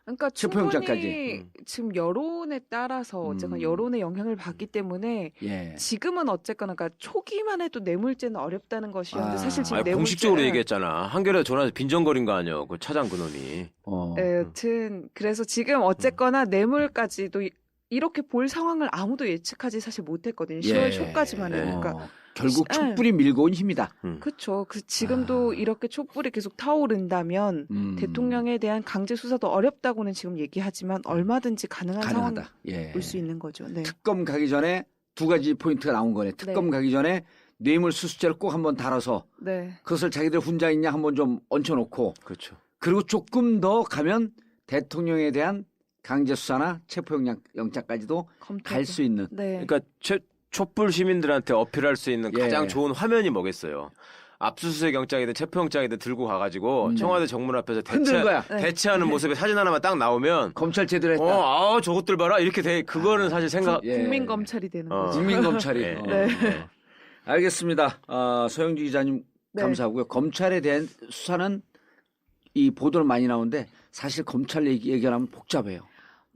S2: 그러니까
S3: 체포영장까지.
S2: 충분히 지금 여론에 따라서 어쨌거나 여론의 영향을 받기 때문에
S3: 예.
S2: 지금은 어쨌거나 그러니까 초기만 해도 뇌물죄는 어렵다는 것이었는데
S3: 아.
S2: 사실 지금
S1: 아니,
S2: 뇌물죄는
S1: 공식적으로 얘기했잖아. 한겨레 전화해서 빈정거린 거 아니야. 그 차장 그놈이.
S2: 여튼 그래서 지금 어쨌거나 뇌물까지도 이렇게 볼 상황을 아무도 예측하지 사실 못했거든요. 10월 초까지만
S1: 예.
S2: 그러니까
S3: 결국
S2: 예.
S3: 촛불이 밀고 온 힘이다.
S2: 그렇죠. 지금도 이렇게 촛불이 계속 타오른다면 대통령에 대한 강제 수사도 어렵다고는 지금 얘기하지만 얼마든지 가능한 상황이
S3: 가능하다. 예.
S2: 올 수 있는 거죠. 네.
S3: 특검 가기 전에 두 가지 포인트가 나온 거네. 특검
S2: 네.
S3: 가기 전에 뇌물 수수죄를 꼭 한번 다뤄서
S2: 네.
S3: 그것을 자기들 혼자 있냐 한번 좀 얹혀놓고
S1: 그렇죠.
S3: 그리고 조금 더 가면 대통령에 대한 강제 수사나 체포영장까지도 갈 수 있는.
S2: 네.
S1: 그러니까 촛불 시민들한테 어필할 수 있는
S3: 예.
S1: 가장 좋은 화면이 뭐겠어요. 압수수색 영장이든 체포영장이든 들고 가가지고 청와대 정문 앞에서
S3: 흔드는 거야.
S1: 대체하는 모습에 사진 하나만 딱 나오면
S3: 검찰 제대로 했다.
S1: 저것들 봐라 이렇게 돼. 그거는 사실 생각.
S3: 예.
S2: 국민 검찰이 되는 거죠.
S3: 국민 검찰이.
S1: 네.
S2: 네.
S3: 알겠습니다. 서영주 기자님
S2: 네.
S3: 감사하고요. 검찰에 대한 수사는 이 보도는 많이 나오는데 사실 검찰 얘기하면 복잡해요.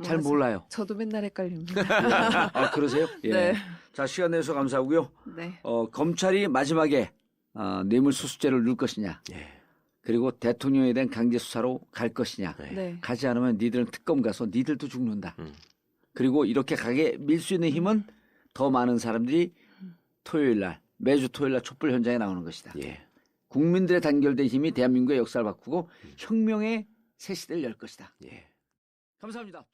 S3: 잘
S2: 맞아요.
S3: 몰라요.
S2: 저도 맨날 헷갈립니다.
S3: 아, 그러세요? 예.
S2: 네.
S3: 자, 시간 내서 감사하고요.
S2: 네.
S3: 검찰이 마지막에 뇌물수수죄를 넣을 것이냐,
S1: 예.
S3: 그리고 대통령에 대한 강제 수사로 갈 것이냐.
S2: 네.
S3: 가지 않으면 니들은 특검 가서 니들도 죽는다.
S1: 음.
S3: 그리고 이렇게 가게 밀 수 있는 힘은 더 많은 사람들이 토요일 날, 매주 토요일 날 촛불 현장에 나오는 것이다.
S1: 예.
S3: 국민들의 단결된 힘이 대한민국의 역사를 바꾸고 혁명의 새 시대를 열 것이다.
S1: 예.
S3: 감사합니다.